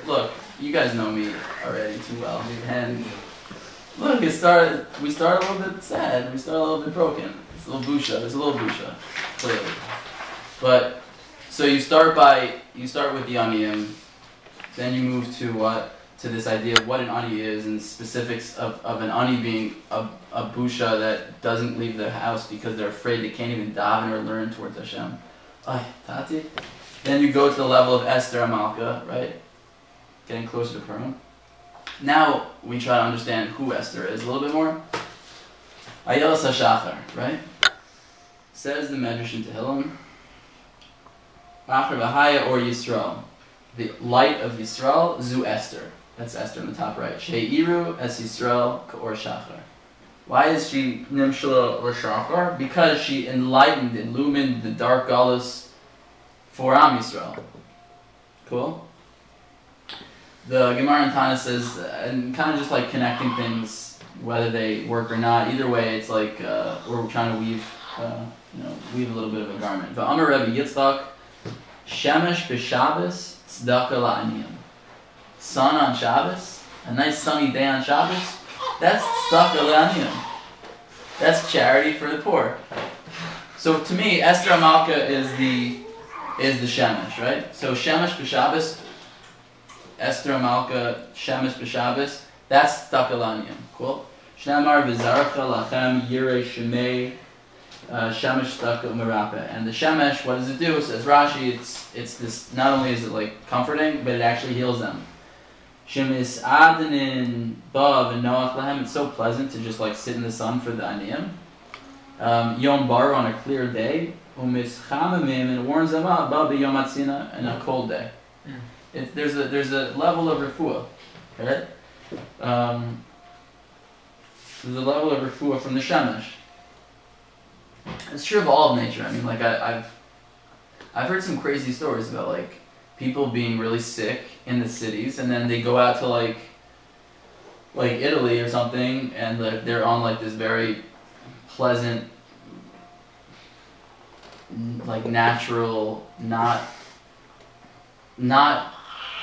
look. You guys know me already too well, and look, we start a little bit sad. We start a little bit broken. It's a little busha. There's a little busha, clearly. But so you start with the aniyim, then you move to what? To this idea of what an ani is and specifics of an ani being a busha that doesn't leave their house because they're afraid they can't even daven or learn towards Hashem. Ay, Tati. Then you go to the level of Esther Amalka, right? Getting closer to Purim. Now we try to understand who Esther is a little bit more. Ayelas HaShachar, right? Says the Medrash in Tehillim, Achar V'haya or Yisrael. The light of Yisrael, Zu Esther. That's Esther in the top right. She'iru es Yisrael ka'or shachar. Why is she nimshla l'shachar? Because she illumined the dark galus for Am Yisrael. Cool? The Gemara in Tana says, and kind of just like connecting things, whether they work or not. Either way, it's like we're trying to weave a little bit of a garment. V'amar Rebbe Yitzchak, Shemesh b'Shabbos tzedakah la'aniyim. Sun on Shabbos, a nice sunny day on Shabbos, that's tzedakah la'aniyim. That's charity for the poor. So to me, Esther Amalka is the Shemesh, right? So Shemesh b'Shabbos, Esther Amalka, Shemesh b'Shabbos, that's Takalanium. Cool? Shnamar v'zarcha lachem yirei shemei Shemesh Taka Umarape. And the Shemesh, what does it do? Says Rashi, it's this, not only is it like comforting, but it actually heals them. Shemis Adinin Bav and Noach Lahem, it's so pleasant to just like sit in the sun for the Aniyim. Yom Bar on a clear day, Umis Chamamim, and it warms them up, Babi Yom Atzina, on a cold day. There's a level of refuah, right? There's a level of refuah from the Shemesh. It's true of all of nature. I mean, like I've heard some crazy stories about like people being really sick in the cities, and then they go out to like Italy or something, and they're on like this very pleasant, like natural, not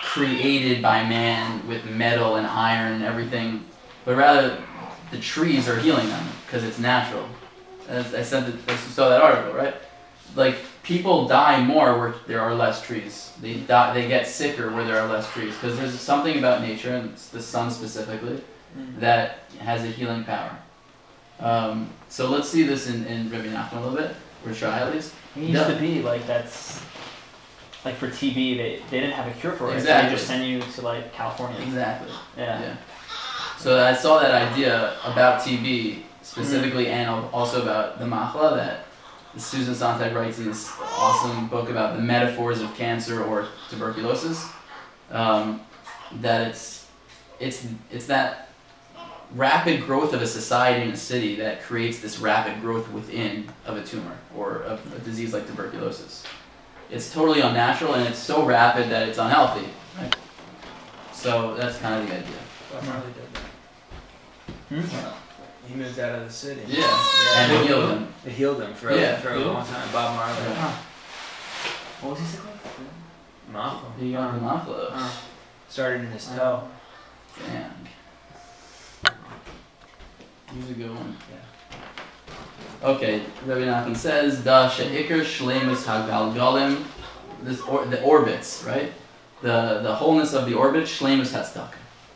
created by man with metal and iron and everything, but rather the trees are healing them because it's natural. As I said, you saw that article, right? Like people die more where there are less trees. They get sicker where there are less trees because there's something about nature, and it's the sun specifically, that has a healing power. So let's see this in Rabbi Nachman a little bit, or try at least. It used to be like that's like for TB they didn't have a cure for it. Exactly. So they just send you to like California. Exactly. Yeah. So I saw that idea about TB specifically, and also about the Machla, that Susan Sontag writes in this awesome book about the metaphors of cancer or tuberculosis. That it's that rapid growth of a society in a city that creates this rapid growth within of a tumor or of a disease like tuberculosis. It's totally unnatural, and it's so rapid that it's unhealthy. Right? So that's kind of the idea. Bob Marley did that. He moved out of the city. Yeah. And it healed him. It healed him for a long time. Bob Marley. Yeah. What was he sick with? Mafla. He got the Machla. Started in his toe. Damn. He's a good one. Yeah. Okay, Rabbi Nachman says, Da she'ikr shleimus hagalgalim, the orbits, right? The wholeness of the orbit, shleimus hatzedakah.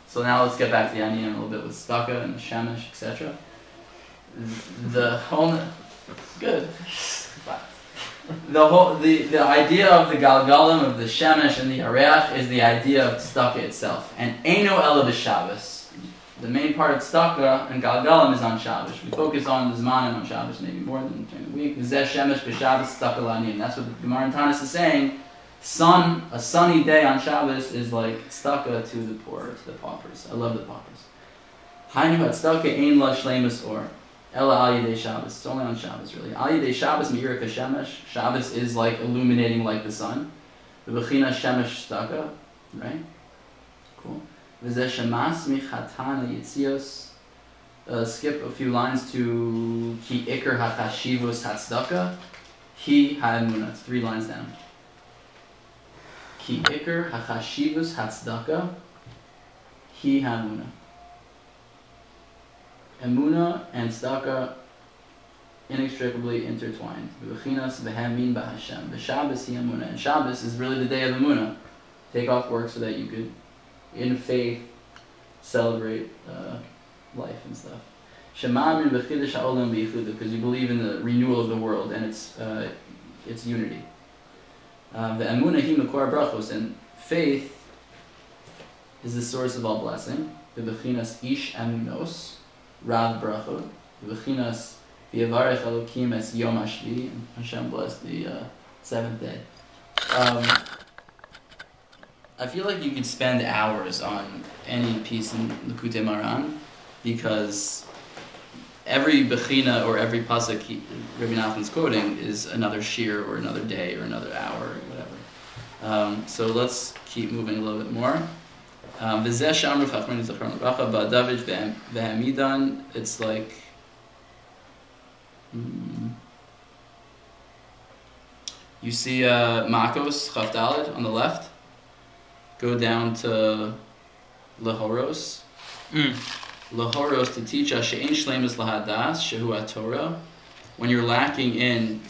So now let's get back to the Aniyim a little bit with tzedakah and the shemesh, etc. The wholeness, good. The idea of the galgalim, of the shemesh and the areach, is the idea of tzedakah itself. And eino ela b'Shabbos. The main part of tzedakah and galgalim is on Shabbos. We focus on the zmanim on Shabbos, maybe more than during the week. Zeh shemesh b'Shabbos tzedakah la'aniyim. That's what the Gemara in Tanis is saying. A sunny day on Shabbos is like tzedakah to the poor, to the paupers. I love the paupers. Hainu tzedakah ein la shleimus or ela al yidei Shabbos. It's only on Shabbos, really. Al yidei Shabbos me'ira kashemesh. Shabbos is like illuminating like the sun. The bechina shemesh tzedakah, right? Cool. V'zeh shemas michatana yitzios. Skip a few lines to ki ikar hachashivos hatzdaka. Hi ha'emunah. It's 3 lines down. Ki ikar hachashivos hatzdaka. Hi ha'emunah. Emunah and tzedakah inextricably intertwined. V'chinas v'hamin b'Hashem. V'Shabbos hi emunah. And Shabbos is really the day of emunah. Take off work so that you could, in faith, celebrate life and stuff. Shema'amin b'chidush ha'olam b'yichudah, because you believe in the renewal of the world and its unity. The emunah hi mekor brachos, and faith is the source of all blessing. The b'chinas ish emunos, rav brachot. The b'chinas v'yavarech Elokim es yom hashvi, and Hashem blessed the 7th day. I feel like you could spend hours on any piece in Likutei Maran, because every bechina or every pasuk Rabbi Nachman's quoting is another shir or another day or another hour or whatever. So let's keep moving a little bit more. V'zeh she'amru chachmei zachron l'bracha ba'david v'hamidan. It's like you see Makos Chaf Daled on the left. Go down to Lehoros. Lahoros to teach us she'ein shleimus lahadas shehu Torah. When you're lacking in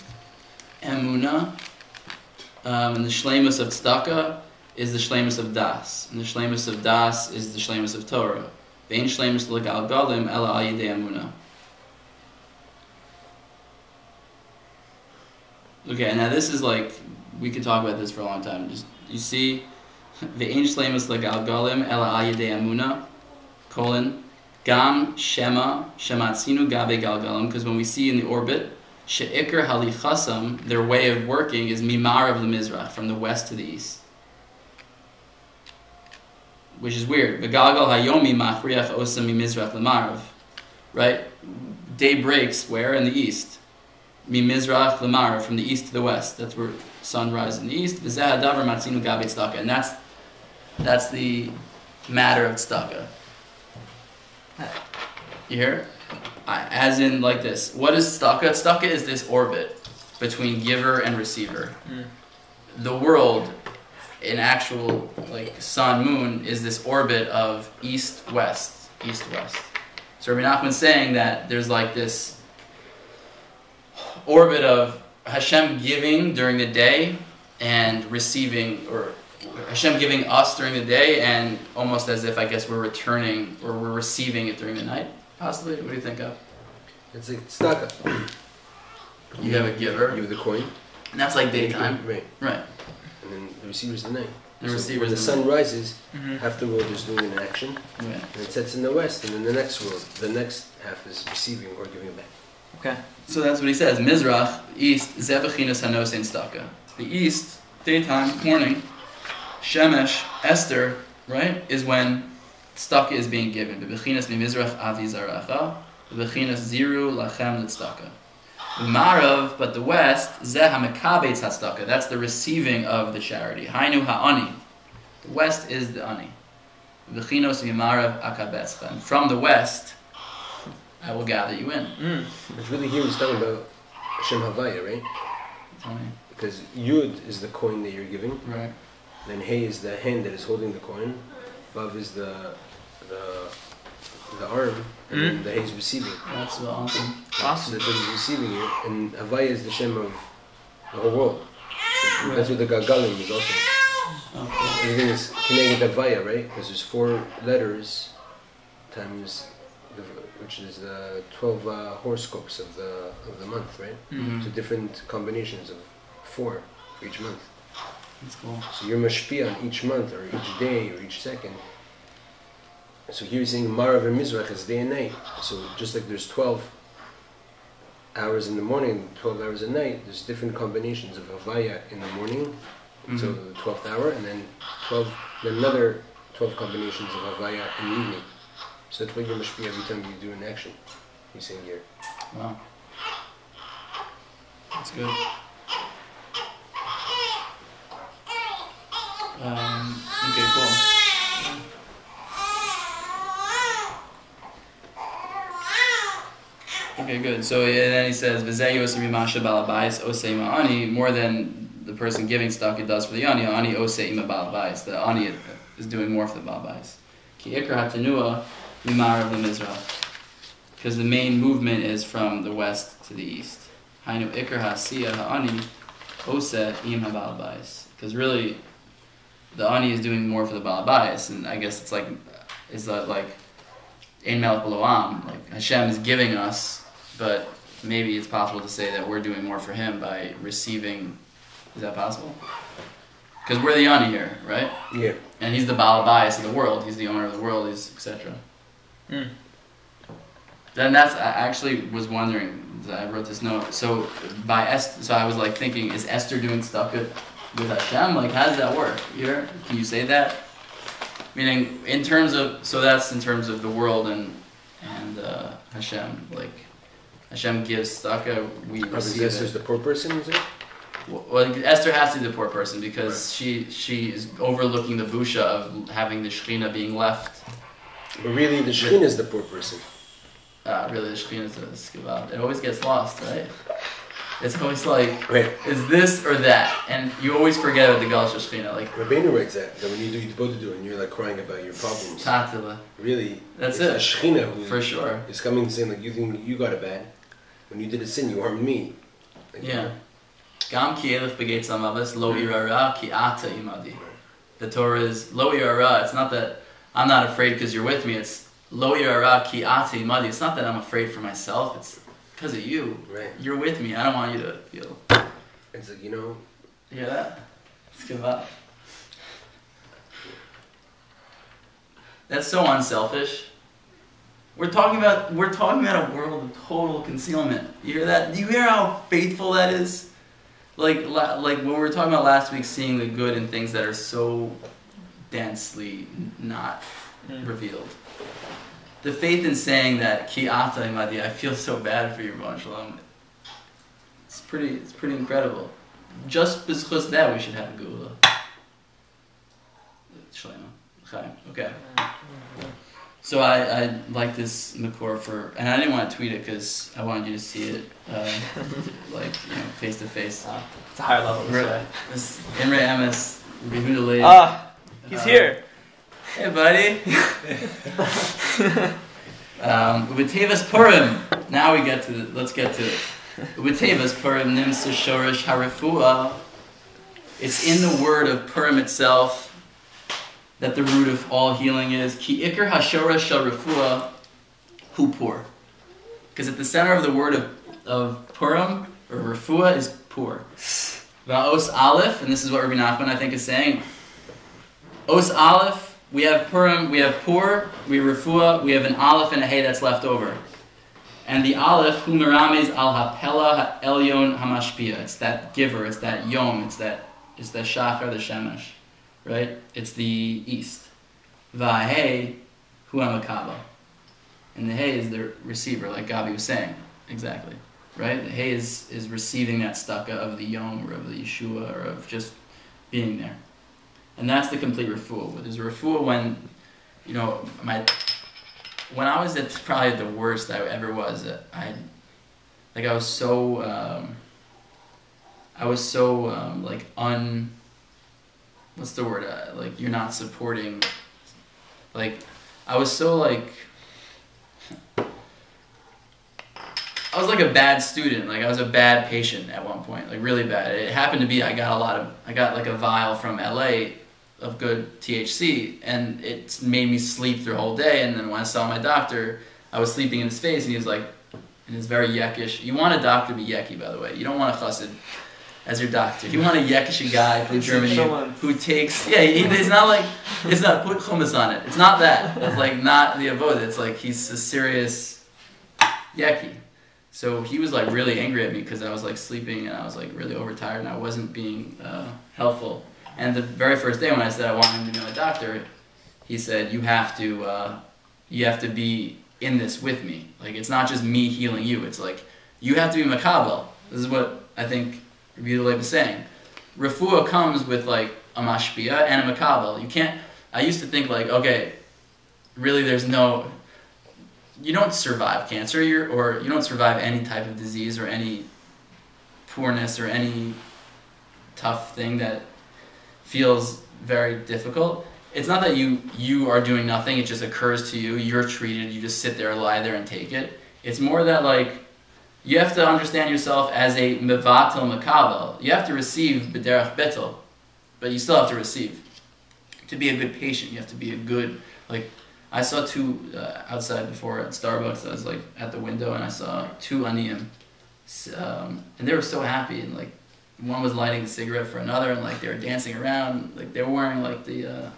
emuna, and the shleimus of tzedakah is the shleimus of das, and the shleimus of das is the shleimus of Torah. Ve'ein shleimus legalgalim ela al yedei emuna. Okay, now this is like, we could talk about this for a long time. Just, you see, ve'ein shleimus legalgalim ela al yedei emuna, colon, gam shema shematzinu gabe galgalim, because when we see in the orbit, she'ikr halichasam, their way of working is mimarav lemizrach, from the west to the east. Which is weird. Begalgal hayomi machriach osam mimizrach lemarav. Right? Day breaks where? In the east. Mimizrach lemarav, from the east to the west. That's where sun rises in the east. V'zeh hadavar matzinu gabe tzedakah. And that's the matter of tzedakah. You hear? As in like this. What is tzedakah? Tzedakah is this orbit between giver and receiver. The world, in actual like sun, moon, is this orbit of east-west. East-west. So Rabbi Nachman's saying that there's like this orbit of Hashem giving during the day and receiving, or Hashem giving us during the day, and almost as if, I guess, we're returning or we're receiving it during the night. Possibly. What do you think of? It's like tzedakah. You have a giver. You have the coin. And that's like daytime. Right. Right. And then the receiver's the night. The So receiver's when the the sun night. rises, half the world is doing an action, Yeah. and it sets in the west, and then the next world, the next half is receiving or giving it back. Okay. So that's what he says. Mizrach, east, zevachinas hanos ein tzedakah. The east, daytime, morning, shemesh, Esther, right, is when tzedakah is being given. Bebechinas mimizrach avi zaracha, bebechinas ziru lachem l'tzedakah. Marav, but the west, zeh hamekabetz hatzedakah. That's the receiving of the charity. Hainu ha'ani. The west is the ani. Bebechinos mimarav akabetzcha. And from the west, I will gather you in. But really here he's talking about Hashem Havaya, right? Tell me. Because Yud is the coin that you're giving, Right. then Hey is the hand that is holding the coin, Vav is the arm, and then the Hey is receiving. That's so awesome. So that's what he's receiving here, and Havaya is the Shem of the whole world. So that's what the Gagalim is also. Okay. Everything is connected Havaya, right? Because there's 4 letters times, which is the 12 horoscopes of the month, right? Mhm. So different combinations of 4 for each month. That's cool. So you're mashpia on each month or each day or each second. So here you're saying Marav and Mizrach is day and night. So just like there's 12 hours in the morning, 12 hours at night, there's different combinations of Havaya in the morning until the 12th hour, and then another 12 combinations of Havaya in the evening. So that's what you're mashpia every time you do an action. He's saying here. Wow. That's good. Okay, cool. Okay, good. So then he says, "V'zeh yosem imasha balabais osei ma'ani," more than the person giving tzedakah does for the ani. Ani osei ima balabais. The ani is doing more for the balabais. Ki ikar hatanua mimarav lemizrach, because the main movement is from the west to the east. Hainu ikar hasiya ha'ani oseh im habalabais, because really the ani is doing more for the balabais, and I guess it's like ein melech b'lo am, like Hashem is giving us. But maybe it's possible to say that we're doing more for him by receiving. Is that possible? Because we're the ani here, right? Yeah. And he's the balabais of the world. He's the owner of the world. He's etc. Then I actually was wondering. I wrote this note. So by Esther, so I was like thinking, is Esther doing stuff with Hashem? Like, how does that work? Here, can you say that? Meaning, in terms of, so that's in terms of the world and Hashem, like. Hashem gives tzedakah, we receive Esther's it. the poor person, is it? Well, Esther has to be the poor person because she is overlooking the busha of having the Shekhinah being left. But really, the Shekhinah is the poor person. Really, the Shekhinah is the skibab. It always gets lost, right? It's always like, Right. is this or that? And you always forget about the Galsha Shechina. Like, Rabbeinu writes that when you do you're supposed to do it and you're like crying about your problems. Tatila. Really, That's it's it. the Shechina who For sure. is coming and saying like you think you got it bad. When you did a sin, you harmed me. Like, Yeah. Gam ki elef begeitz amavas lo irara ki ata imadi. The Torah is lo irara. It's not that I'm not afraid because you're with me. It's lo irara ki ata imadi. It's not that I'm afraid for myself. It's because of you. Right. You're with me. I don't want you to feel. It's like, you know, You hear that? Let's give up. That's so unselfish. We're talking about a world of total concealment. You hear that? Do you hear how faithful that is? Like when we were talking about last week, seeing the good in things that are so densely not revealed. The faith in saying that ki ata imadi, I feel so bad for you, Ron Shalom. It's pretty incredible. Just because that we should have a geula. Shalom. Okay. So I like this Makor for, and I didn't want to tweet it because I wanted you to see it, face to face. It's a higher level this way. This Imre Emes, Rehuda Leib. He's here. Hey, buddy. Ubetevas Purim. Now let's get to it. Ubetevas Purim nims shorish harifua. It's in the word of Purim itself that the root of all healing is. Ki ikar hashora shel refuah hu pur. Because at the center of the word of Purim, or refuah, is pur. Os aleph, and this is what Rabbi Nachman I think is saying. Os aleph, we have Purim, we have pur, we have refuah, we have an aleph and a hey that's left over. And the aleph, hu merames al hapela ha'elyon hamashpia. It's that giver, it's that yom, it's the shachar, the shemesh. Right? It's the east. Va'hei hu hamakaba. And the hey is the receiver, like Gabi was saying. Exactly. Right? The hey is receiving that staka of the yom or of the Yeshua or of just being there. And that's the complete refuah. There's a refuah when, when I was at probably the worst I ever was, I was so what's the word? You're not supporting. I was so I was like a bad student. I was a bad patient at one point, really bad. It happened to be I got like a vial from LA of good THC, and it made me sleep through the whole day. And then when I saw my doctor, I was sleeping in his face, and he was like, and it's very yeckish. You want a doctor to be yucky, by the way. You don't want a chassid as your doctor. You want a yekkish guy from Germany who takes, it's not put hummus on it. It's not that. It's not the avoda. It's he's a serious yeki. So he was really angry at me because I was sleeping and I was really overtired and I wasn't being helpful. And the very first day when I said I wanted him to be my doctor, he said, you have to be in this with me. It's not just me healing you. It's you have to be makabel. This is what I think Rabbi Leib is saying. Refuah comes with a mashpia and a makabel. You can't. I used to think okay, really, you don't survive cancer, or you don't survive any type of disease or any poorness or any tough thing that feels very difficult. It's not that you are doing nothing. It just occurs to you. You're treated. You just sit there, lie there, and take it. It's more that you have to understand yourself as a mevatel makabel. You have to receive b'derech betel, but you still have to receive. To be a good patient, you have to be a good, I saw two outside before at Starbucks. I was at the window and I saw two aniyim, and they were so happy. And one was lighting a cigarette for another, and they were dancing around. They were wearing the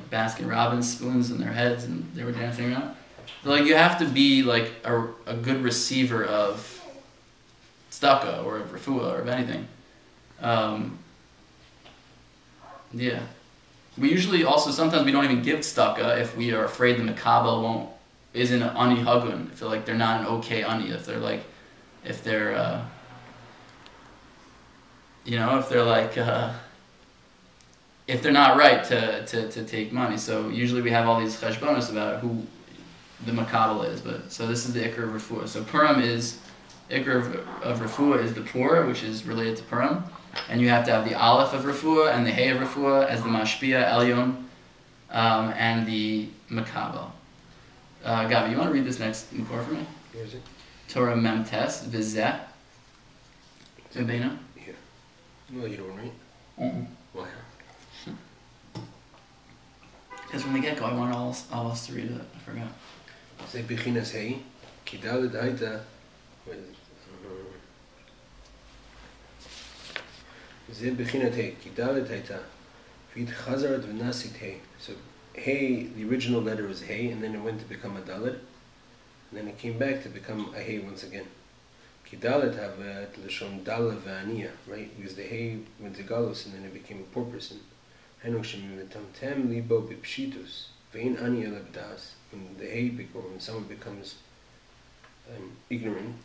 Baskin Robbins spoons in their heads, and they were dancing around. You have to be a good receiver of tzedakah or of refuah or of anything. We usually also, sometimes we don't even give tzedakah if we are afraid the makabel isn't an ani hagun. If they're not an okay ani. If they're if they're not right to take money. So usually we have all these cheshbonos about who the makabel is, so this is the ikar of refuah. So Purim is Ikr of refuah is the pur, which is related to Purim, and you have to have the aleph of refuah and the hey of refuah as the mashpia elyon, and the makabel. Gabi, you want to read this next makor for me? Where is it? Torah memtes v'zeh v'beina. Here. No, you don't read. Mm-hmm. Why? Because from the get-go, I want all us to read it. I forgot. Say beginas hey, kidalid haita. Ze beginat hey, kidalid haita. V'it chazarat v'nasit hey. So hey, the original letter was hey, and then it went to become a dalid, and then it came back to become a hey once again. Kidalid have l'shon dala v'aniya, right? Because the hey went to galus, and then it became a poor person. Henoshim libo b'pshitus ve'in aniya lebdas. When the hey, when someone becomes ignorant,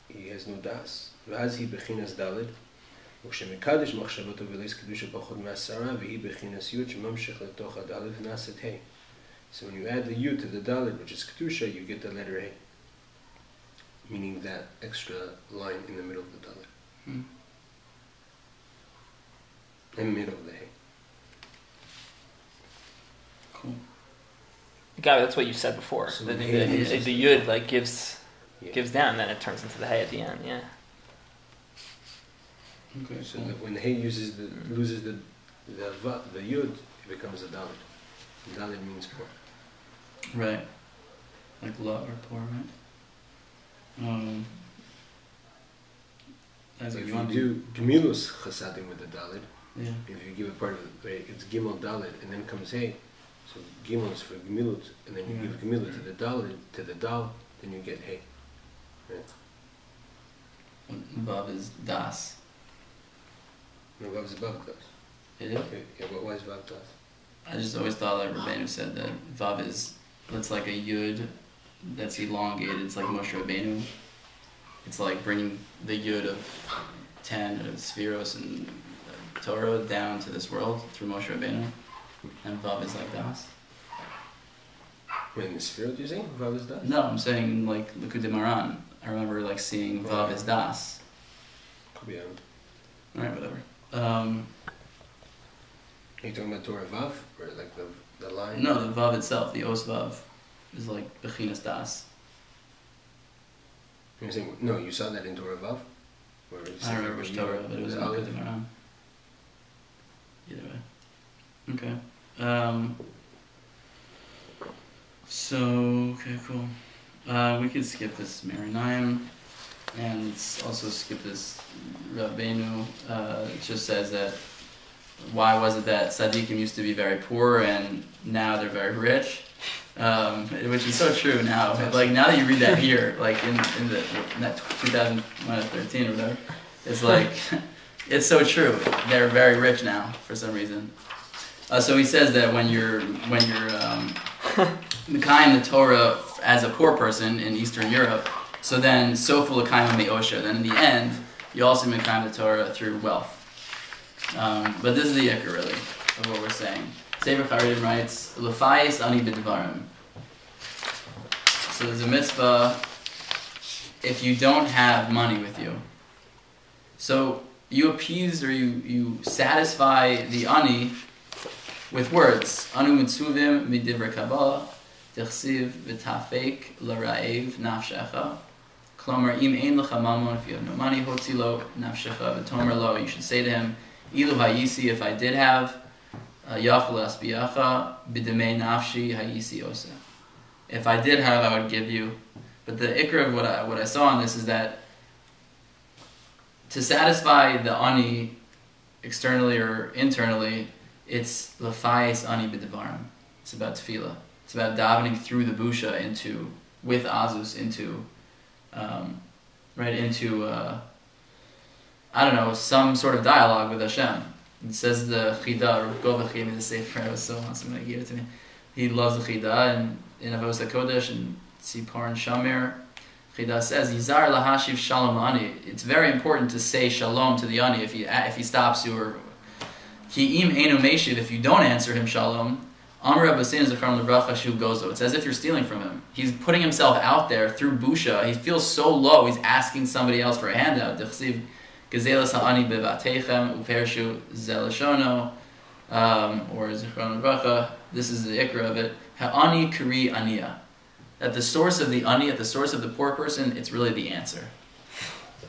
he has no das. V'az hi bechinas dalid. וכשמקדש מחשבתו ולייס קדושה פחות מעשרה והיא בחינס יוד שממשיך לתוך הדלת ונעשית ה'. So when you add the yud to the dalit, which is kedusha, you get the letter hey, meaning that extra line in the middle of the dalit, in the middle of the hey. Cool. Gabi, that's what you said before. So The hey yud like gives Yeah. down, then it turns into the hay at the end. Yeah. Okay, So cool. that when the hey loses the yud, it becomes a dalit. Dalit means poor. Right. Like love or poor, right? So if you you want do gemilus chasadim with the dalit, yeah. if you give a part of it, right, it's gimel dalit, and then comes hey. So gimel is for gemilut, and then you Yeah. give gemilut to the dalit, to the dal, then you get hey. Right? Vav is das. No, vav is vav das. Is it? Okay, yeah, but why is vav das? I just always thought that Rabbeinu said that Vav is, it's like a Yud that's elongated. It's like Moshe Rabbeinu. It's like bringing the Yud of 10 of Spheros and Torah down to this world through Moshe Rabbeinu. And Vav is like Das. Wait, in the sphere, do you say vav is das? No, I'm saying like Likud Maran. I remember like seeing Vav is Das. Could be on. Alright, whatever. Are you talking about Torah vav, or like the line? No, the Vav itself, the Os Vav, is like Bechinas Das. You're saying no? You saw that in Torah vav. Where it I says don't remember which Torah, but it was the in aleph. Likud Maran. Either way. Okay. Okay, cool. We could skip this Marinayim, and let's also skip this Rabbeinu. It just says that why was it that Tzaddikim used to be very poor and now they're very rich? Which is so true now. Like now that you read that here, like in that 2013 or whatever, it's like it's so true. They're very rich now for some reason. So he says that when you're Mekayim the Torah as a poor person in Eastern Europe, so then Sofa L'Kayim Me'osha. Then in the end, you also Mekayim the Torah through wealth. But this is the Yikr really of what we're saying. Sefer Charedim writes, L'fayis ani b'dvarim. So there's a mitzvah if you don't have money with you. So you appease or you satisfy the ani with words. Anu mitzuvim midivra kabbalah, tichsiv v'tafek l'ra'ev nafshecha. Klomer im ein lecha mamon, if you have no money, hotzi lo nafshecha v'tomer lo. You should say to him, Ilu hayisi, if I did have, yachal asbiyacha b'demei nafshi hayisi osa. If I did have, I would give you. But the ikra of what I saw in this is that to satisfy the ani externally or internally, it's lefayis ani b'devarim. It's about tefillah. It's about davening through the busha with azus into some sort of dialogue with Hashem. It says the Chida, Rav Govach gave me the Sefer, it was so awesome when he gave it to me. He loves the Chida, and in Avos HaKodesh and Tzipor and Shamir, Chida says, Yizar lahashiv shalom ani. It's very important to say shalom to the ani if he stops you, or Ki im einu meshiv, if you don't answer him shalom, Amr Abbasin Zechron Lebracha Shu Gozo. It's as if you're stealing from him. He's putting himself out there through Busha. He feels so low, he's asking somebody else for a handout. Dechsiv Gezelas Ha'ani Bevatechem Upershu Zelashono, or Zechron Lebracha. This is the ikra of it. Ha'ani Kari Aniya. At the source of the ani, at the source of the poor person, it's really the answer.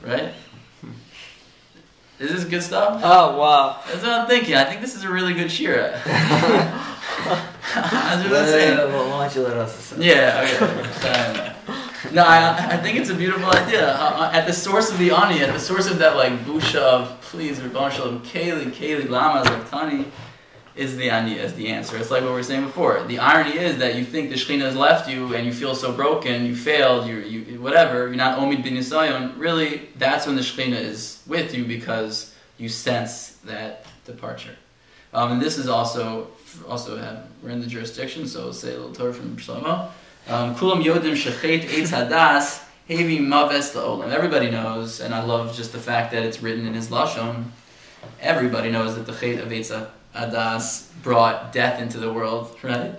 Right? Is this good stuff? Oh, wow. That's what I'm thinking. I think this is a really good shira. That's what I'm saying. Why don't you let us decide? Yeah, okay. No, I think it's a beautiful idea. At the source of the ani, at the source of that like busha of please, Ribbon Shalom, Keli, Lama, Zaktani, is the ani, is the answer. It's like what we were saying before. The irony is that you think the Shekhinah has left you and you feel so broken, you failed, you whatever, you're not Omid bin Yisayon. Really, that's when the Shekhinah is with you because you sense that departure. And this is also we're in the jurisdiction, so we'll say a little Torah from Shlomo. Kulam Yodim Shechet Eitz Hadas Hevi Maves La'olam. Everybody knows, and I love just the fact that it's written in his Lashon. Everybody knows that the Chet of Eitz Hadas brought death into the world, right?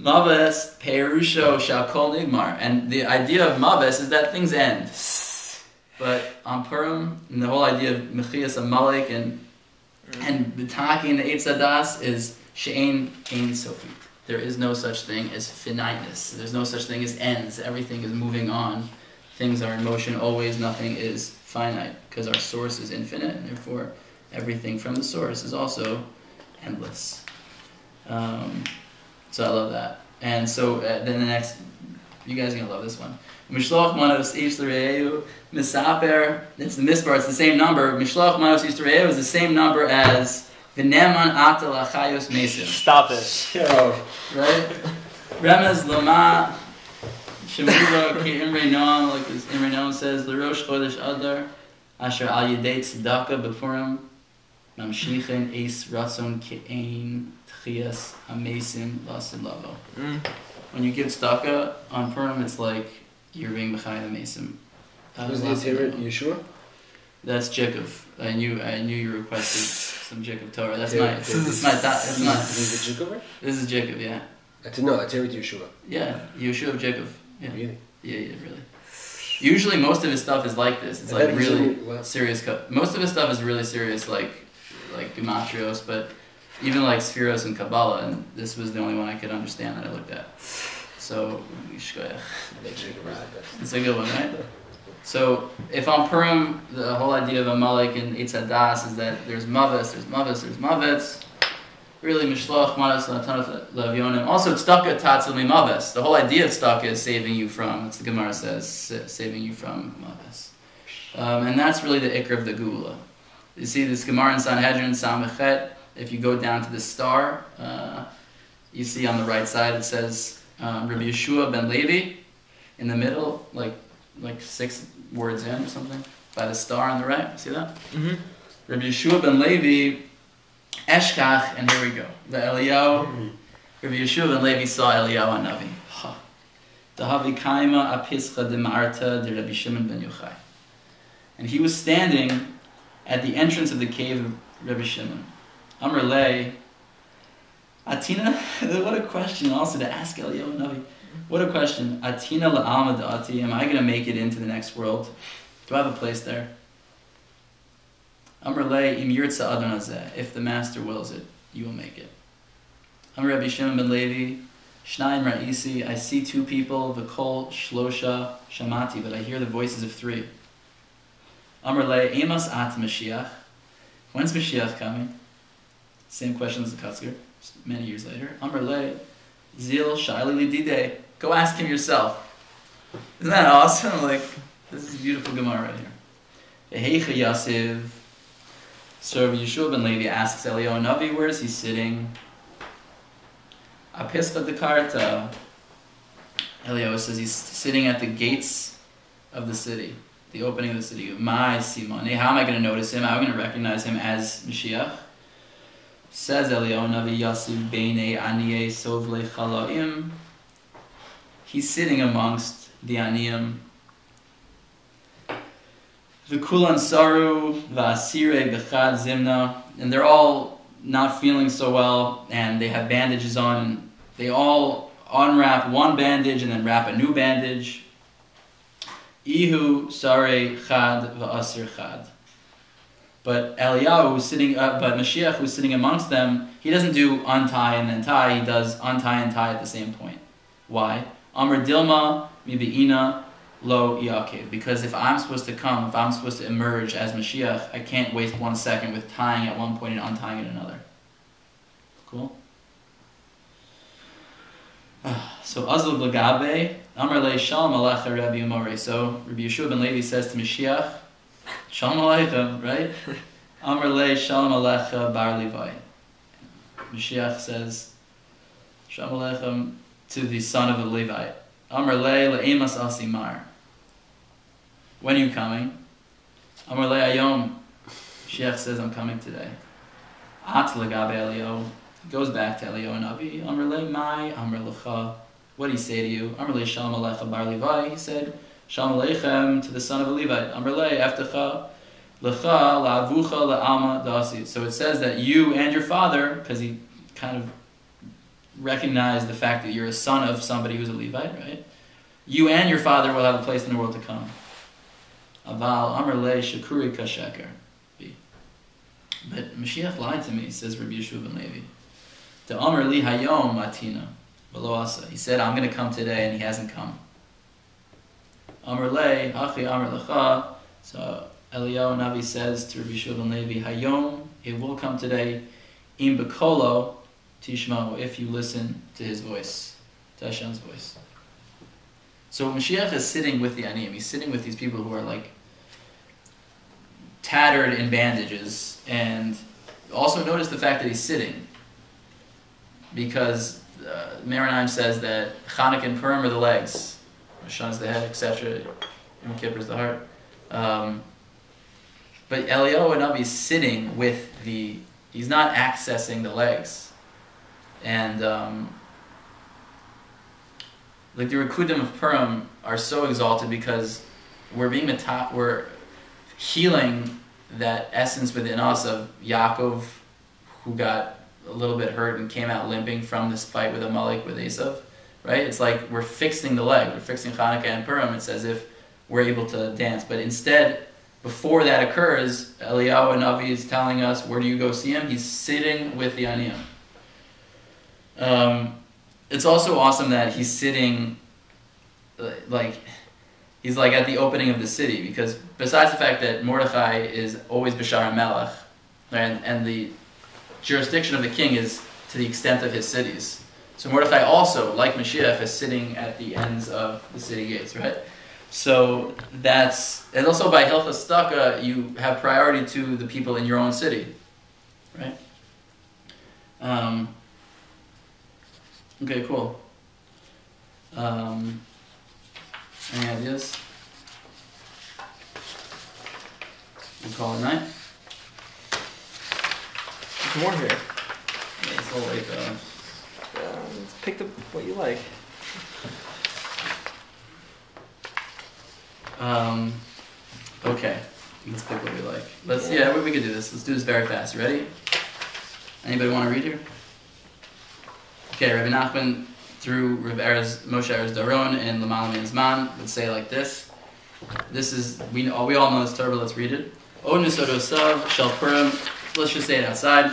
Maves Perusho Shakol Nigmar. And the idea of Maves is that things end. But on Purim, and the whole idea of Mechias Amalek and B'taki in the Eitz Hadas is She'ein Ein Sofit. There is no such thing as finiteness. There's no such thing as ends. Everything is moving on. Things are in motion always. Nothing is finite because our source is infinite, and therefore everything from the source is also endless. So I love that. And so then the next, you guys are going to love this one. Mishloach manos ish l're'eu misaper. It's the mispar. It's the same number. Mishloach manos ish l're'eu is the same number as v'neman atel achayos mesim. Stop it. Yo. Right? Remez lama shemura ki imrei noam, like as Imrei Noam says, l'rosh chodesh adar asher al yedei tzedakah b'purim mamshichin eis ratzon ke'ein tchias hamesim lasid lavo. When you give tzedakah on Purim, it's like you're being Mechai the Mason. Who's the Torah? Yeshua? That's Jacob. I knew you requested some Jacob Torah. That's Yeah, This is Jacob? This is Jacob, yeah. No, I Torah to Yeshua. Yeah, Yeshua of Jacob. Yeah. Really? Yeah, really. Usually most of his stuff is like this. It's like really serious. Most of his stuff is really serious, like Gematrios, but even like Spheros and Kabbalah, and this was the only one I could understand that I looked at. So, it's a good one, right? So, if on Purim, the whole idea of Amalek and Eitz Hadas is that there's Maves, there's Mavets. Really, Mishloach, Manas, Latanat, Lavyonim. Also, Tzedakah, Tatzil, Maves. The whole idea of Tzedakah is saving you from, that's the Gemara says, saving you from Maves. And that's really the Ikr of the Gula. You see this Gemara in Sanhedrin, Samechet, if you go down to the star, you see on the right side it says, Rabbi Yeshua ben Levi, in the middle, like 6 words in or something, by the star on the right. See that? Mm-hmm. Rabbi Yeshua ben Levi, Eshkach, and here we go. The Eliyahu, Rabbi Yeshua ben Levi saw Eliyahu Hanavi. Dahavi kaima apischa de Marta de Rabbi Shimon ben Yochai. And he was standing at the entrance of the cave of Rabbi Shimon. Amr lei, Atina, what a question also to ask Eliyahu Navi. What a question. Atina la'alma da'ati, am I going to make it into the next world? Do I have a place there? Amr lei, im yirtza adon hazeh, if the master wills it, you will make it. Amr Rabbi Shimon ben Levi, Shnayim ra'isi, I see 2 people, v'kol shlosha shamati, but I hear the voices of 3. Amr lei, emas at Mashiach, when's Mashiach coming? Same question as the Kutzker. Many years later, Amr Le, Zil Shaili Lidide. Go ask him yourself. Isn't that awesome? Like, this is a beautiful Gemara right here. Eheicha Yasiv. So Yeshua ben Levi asks Eliyahu Navi, where is he sitting? Apischa de Karta. Eliyahu says he's sitting at the gates of the city, the opening of the city. My Simon. How am I going to notice him? How am I going to recognize him as Mashiach? Says Eliyahu Navi Yasiv Beinei Aniyei Sovlei Chalaim. He's sitting amongst the Aniyim. V'kulan Saru V'asirei B'chad Zimna. And they're all not feeling so well, and they have bandages on, They all unwrap one bandage and then wrap a new bandage. Ihu sare chad v'asir chad. But Eliyahu, but Mashiach, who's sitting amongst them, he doesn't do untie and then tie. He does untie and tie at the same point. Why? Amr Dilma mibi'ina lo yakev. Because if I'm supposed to come, if I'm supposed to emerge as Mashiach, I can't waste 1 second with tying at one point and untying at another. Cool? So Azul Lagabe, Amr Le Shalom Alecha Rabbi Umari. So Rabbi Yeshua ben Levi says to Mashiach, Shalom Aleichem, right? Amr Le Shalom Alecha Bar Levi. Mashiach says, Shalom Aleichem to the son of the Levite. Amr Le Le'emas Asimar. When are you coming? Amr Le Ayom. Mashiach says, I'm coming today. At Lagabe Elio. Goes back to Elio and Navi. Amr Le Mai, Amr Lecha. What did he say to you? Amr Le Shalom Alecha Bar Levi. He said, Shalom Aleichem to the son of a Levite. Amr Le Eftecha Lecha La'avucha La'alma Dasi. So it says that you and your father, because he kind of recognized the fact that you're a son of somebody who's a Levite, right? You and your father will have a place in the world to come. Aval Amr Le Shakuri Kasheker. But Mashiach lied to me, says Rabbi Yeshua ben Levi. The Amr Li Hayom Atina V'lo Asa. He said, I'm going to come today, and he hasn't come. Amr Le Hachi Amr Lecha. So Eliyahu Navi says to Rabbi Yeshua ben Levi, Hayom, it will come today. Im Bekolo Tishma, if you listen to his voice, to Hashem's voice. So Mashiach is sitting with the Aniyim. He's sitting with these people who are like tattered in bandages, and also notice the fact that he's sitting, because Maranaim says that Chanukah and Purim are the legs, Rosh Hashanah is the head, etc. Yom Kippur is the heart. But Eliyahu Navi is sitting with he's not accessing the legs, and like the Rikudim of Purim are so exalted because we're healing that essence within us of Yaakov, who got a little bit hurt and came out limping from this fight with Amalek with Esav, right? It's like we're fixing the leg, we're fixing Chanukah and Purim. It's as if we're able to dance, but instead, before that occurs, Eliyahu Navi is telling us, where do you go see him? He's sitting with the Aniyim. It's also awesome that he's sitting, he's like at the opening of the city, because besides the fact that Mordechai is always Bashar Melech, and the jurisdiction of the king is to the extent of his cities. So Mordechai also, like Mashiach, is sitting at the ends of the city gates, right? So and also by Hilchas Staka, you have priority to the people in your own city, right? Okay, cool. Any ideas? We'll call it a night. There's more here. Yeah, it's a little late though. Let's pick what you like. Okay. Let's pick what we like. We can do this. Let's do this very fast. You ready? Anybody want to read here? Okay, Rabbi Nachman through Moshe Erez Daron and Lamal Min Zman would say like this. This is, we all know this Torah, but let's read it. Od Nesodosav Shel Purim. Let's just say it outside.